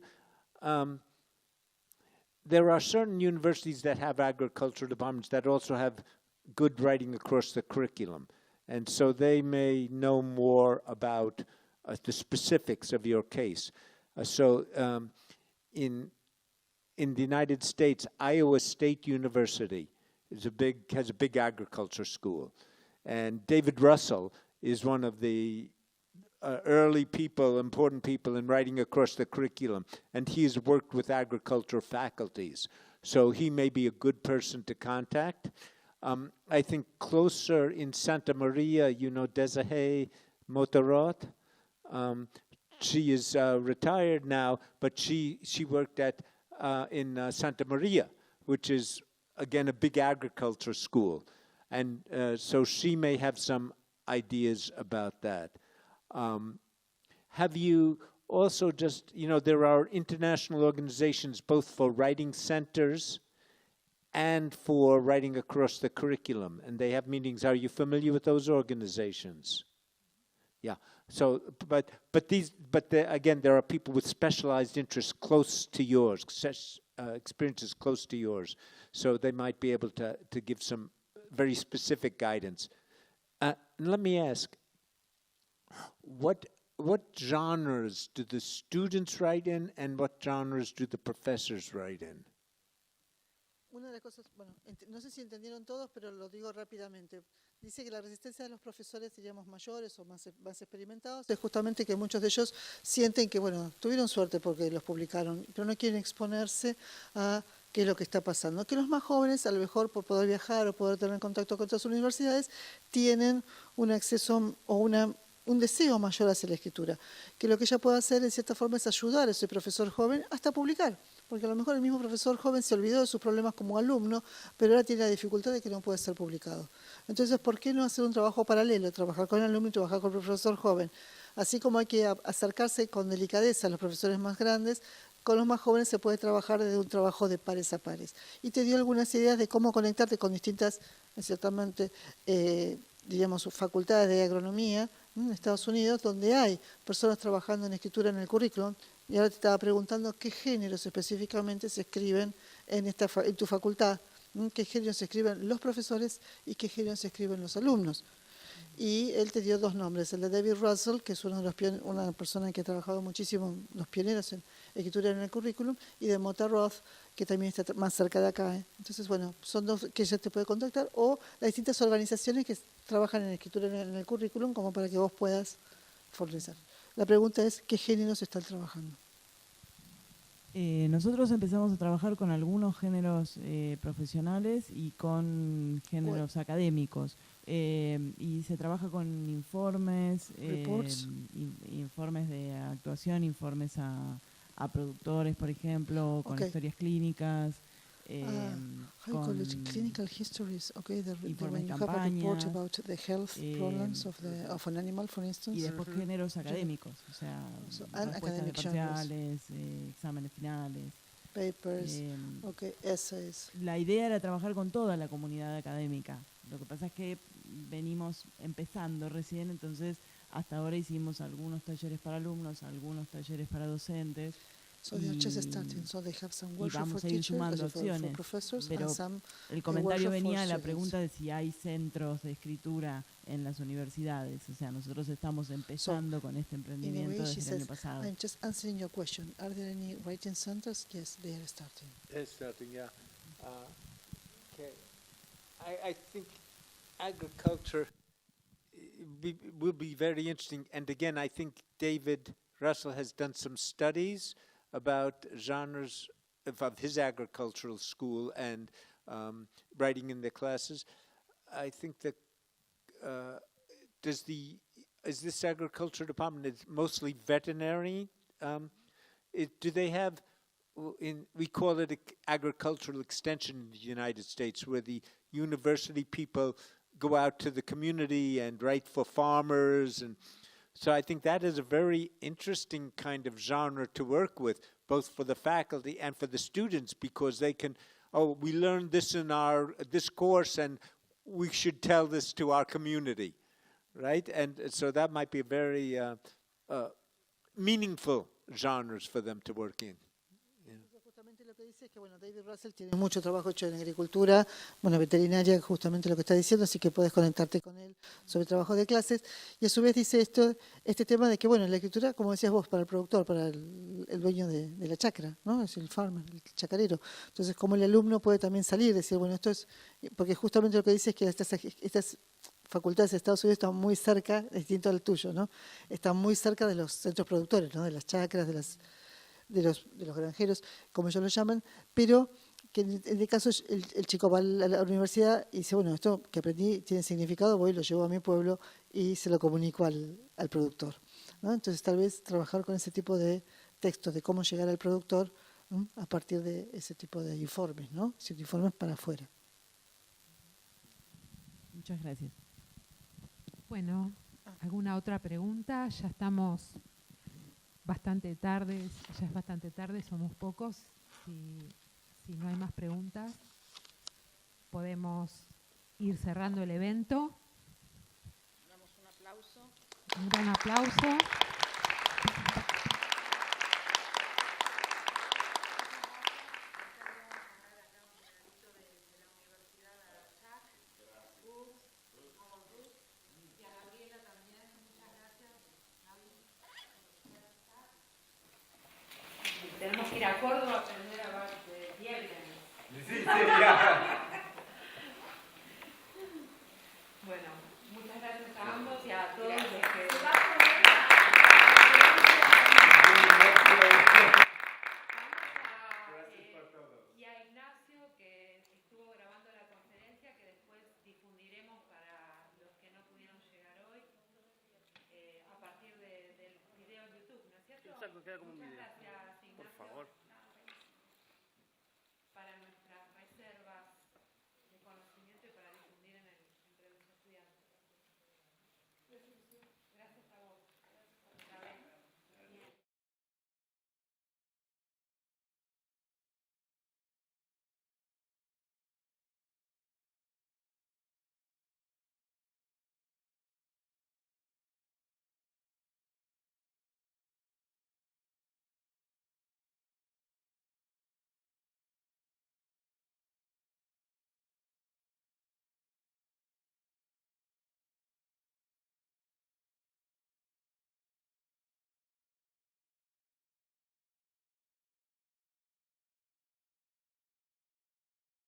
there are certain universities that have agricultural departments that also have good writing across the curriculum. And so they may know more about the specifics of your case. So in the United States, Iowa State University has a big agriculture school. And David Russell is one of the early people, important people in writing across the curriculum. And he has worked with agriculture faculties. So he may be a good person to contact. I think closer in Santa Maria, you know Desiree Motorot. She is retired now, but she worked in Santa Maria, which is, again, a big agriculture school. And so she may have some ideas about that. Have you also just, you know, there are international organizations both for writing centers and for writing across the curriculum, and they have meetings. Are you familiar with those organizations? Yeah. So, again, there are people with specialized interests close to yours, experiences close to yours, so they might be able to give some very specific guidance. Let me ask, what genres do the students write in, and what genres do the professors write in? Una de las cosas, bueno, no sé si entendieron todos, pero lo digo rápidamente. Dice que la resistencia de los profesores, diríamos, mayores o más experimentados, es justamente que muchos de ellos sienten que, bueno, tuvieron suerte porque los publicaron, pero no quieren exponerse a qué es lo que está pasando. Que los más jóvenes, a lo mejor por poder viajar o poder tener contacto con otras universidades, tienen un acceso o un deseo mayor hacia la escritura. Que lo que ella puede hacer, en cierta forma, es ayudar a ese profesor joven hasta publicar. Porque a lo mejor el mismo profesor joven se olvidó de sus problemas como alumno, pero ahora tiene la dificultad de que no puede ser publicado. Entonces, ¿por qué no hacer un trabajo paralelo? Trabajar con el alumno y trabajar con el profesor joven. Así como hay que acercarse con delicadeza a los profesores más grandes, con los más jóvenes se puede trabajar desde un trabajo de pares a pares. Y te dio algunas ideas de cómo conectarte con distintas, ciertamente, diríamos, facultades de agronomía en Estados Unidos, donde hay personas trabajando en escritura en el currículum. Y ahora te estaba preguntando qué géneros específicamente se escriben en tu facultad, qué géneros se escriben los profesores y qué géneros se escriben los alumnos. Y él te dio dos nombres, el de David Russell, que es una persona que ha trabajado muchísimo, los pioneros en escritura en el currículum, y de Mota Roth, que también está más cerca de acá. Entonces, bueno, son dos que ella te puede contactar, o las distintas organizaciones que trabajan en escritura en el currículum, como para que vos puedas fortalecer. La pregunta es, ¿qué géneros están trabajando? Nosotros empezamos a trabajar con algunos géneros profesionales y con géneros académicos. Y se trabaja con informes, informes de actuación, informes a productores, por ejemplo, con historias clínicas. How you call it? Clinical histories, okay, informes when de you have a report campaña, about the health problems of an animal, for instance. y después géneros académicos, o sea, respuestas de academic parciales, exámenes finales. Papers, essays. La idea era trabajar con toda la comunidad académica. Lo que pasa es que venimos empezando recién, entonces hasta ahora hicimos algunos talleres para alumnos, algunos talleres para docentes. So they are just starting, so they have some Y workshop vamos for a ir teachers, sumando for acciones, professors, pero and some el comentario workshop for venía a la students. pregunta de si hay centros de escritura en las universidades. O sea, nosotros estamos empezando con este emprendimiento desde el año pasado. I'm just answering your question. Are there any writing centers? Yes, they are starting. They're starting, yeah. Okay. I think agriculture will be very interesting. And again, I think David Russell has done some studies about genres of his agricultural school and writing in the classes. I think that is this agriculture department, it's mostly veterinary? Do they have, we call it agricultural extension in the United States, where the university people go out to the community and write for farmers, and so I think that is a very interesting kind of genre to work with, both for the faculty and for the students, because they can, we learned this in this course, and we should tell this to our community, right? And so that might be a very meaningful genres for them to work in. Justamente lo que dice es que, bueno, David Russell tiene mucho trabajo hecho en agricultura, bueno, veterinaria, justamente lo que está diciendo, así que puedes conectarte con él sobre trabajo de clases. Y a su vez dice este tema de que, bueno, la escritura, como decías vos, para el productor, para el dueño de la chacra, ¿no? Es el farmer, el chacarero. Entonces, como el alumno puede también salir y decir, bueno, esto es, porque justamente lo que dice es que estas facultades de Estados Unidos están muy cerca, distinto al tuyo, ¿no? Están muy cerca de los centros productores, ¿no? De las chacras, de los granjeros, como ellos lo llaman, pero que en el caso el chico va a la universidad y dice, bueno, esto que aprendí tiene significado, voy, lo llevo a mi pueblo y se lo comunico al productor, ¿no? Entonces tal vez trabajar con ese tipo de textos de cómo llegar al productor, ¿no? A partir de ese tipo de informes, ¿no? Informes para afuera. Muchas gracias. Bueno, ¿alguna otra pregunta? Ya estamos bastante tarde, ya es bastante tarde, somos pocos. Si no hay más preguntas, podemos ir cerrando el evento. Damos un aplauso. Un gran aplauso. Tenemos que ir a Córdoba a aprender a hablar de piedra. Bueno, muchas gracias a ambos y a todos los que... Y a Ignacio, que estuvo grabando la conferencia, que después difundiremos para los que no pudieron llegar hoy, a partir del video en YouTube, ¿no es cierto? Exacto, queda como un video. Muchas gracias, Ignacio. Por favor.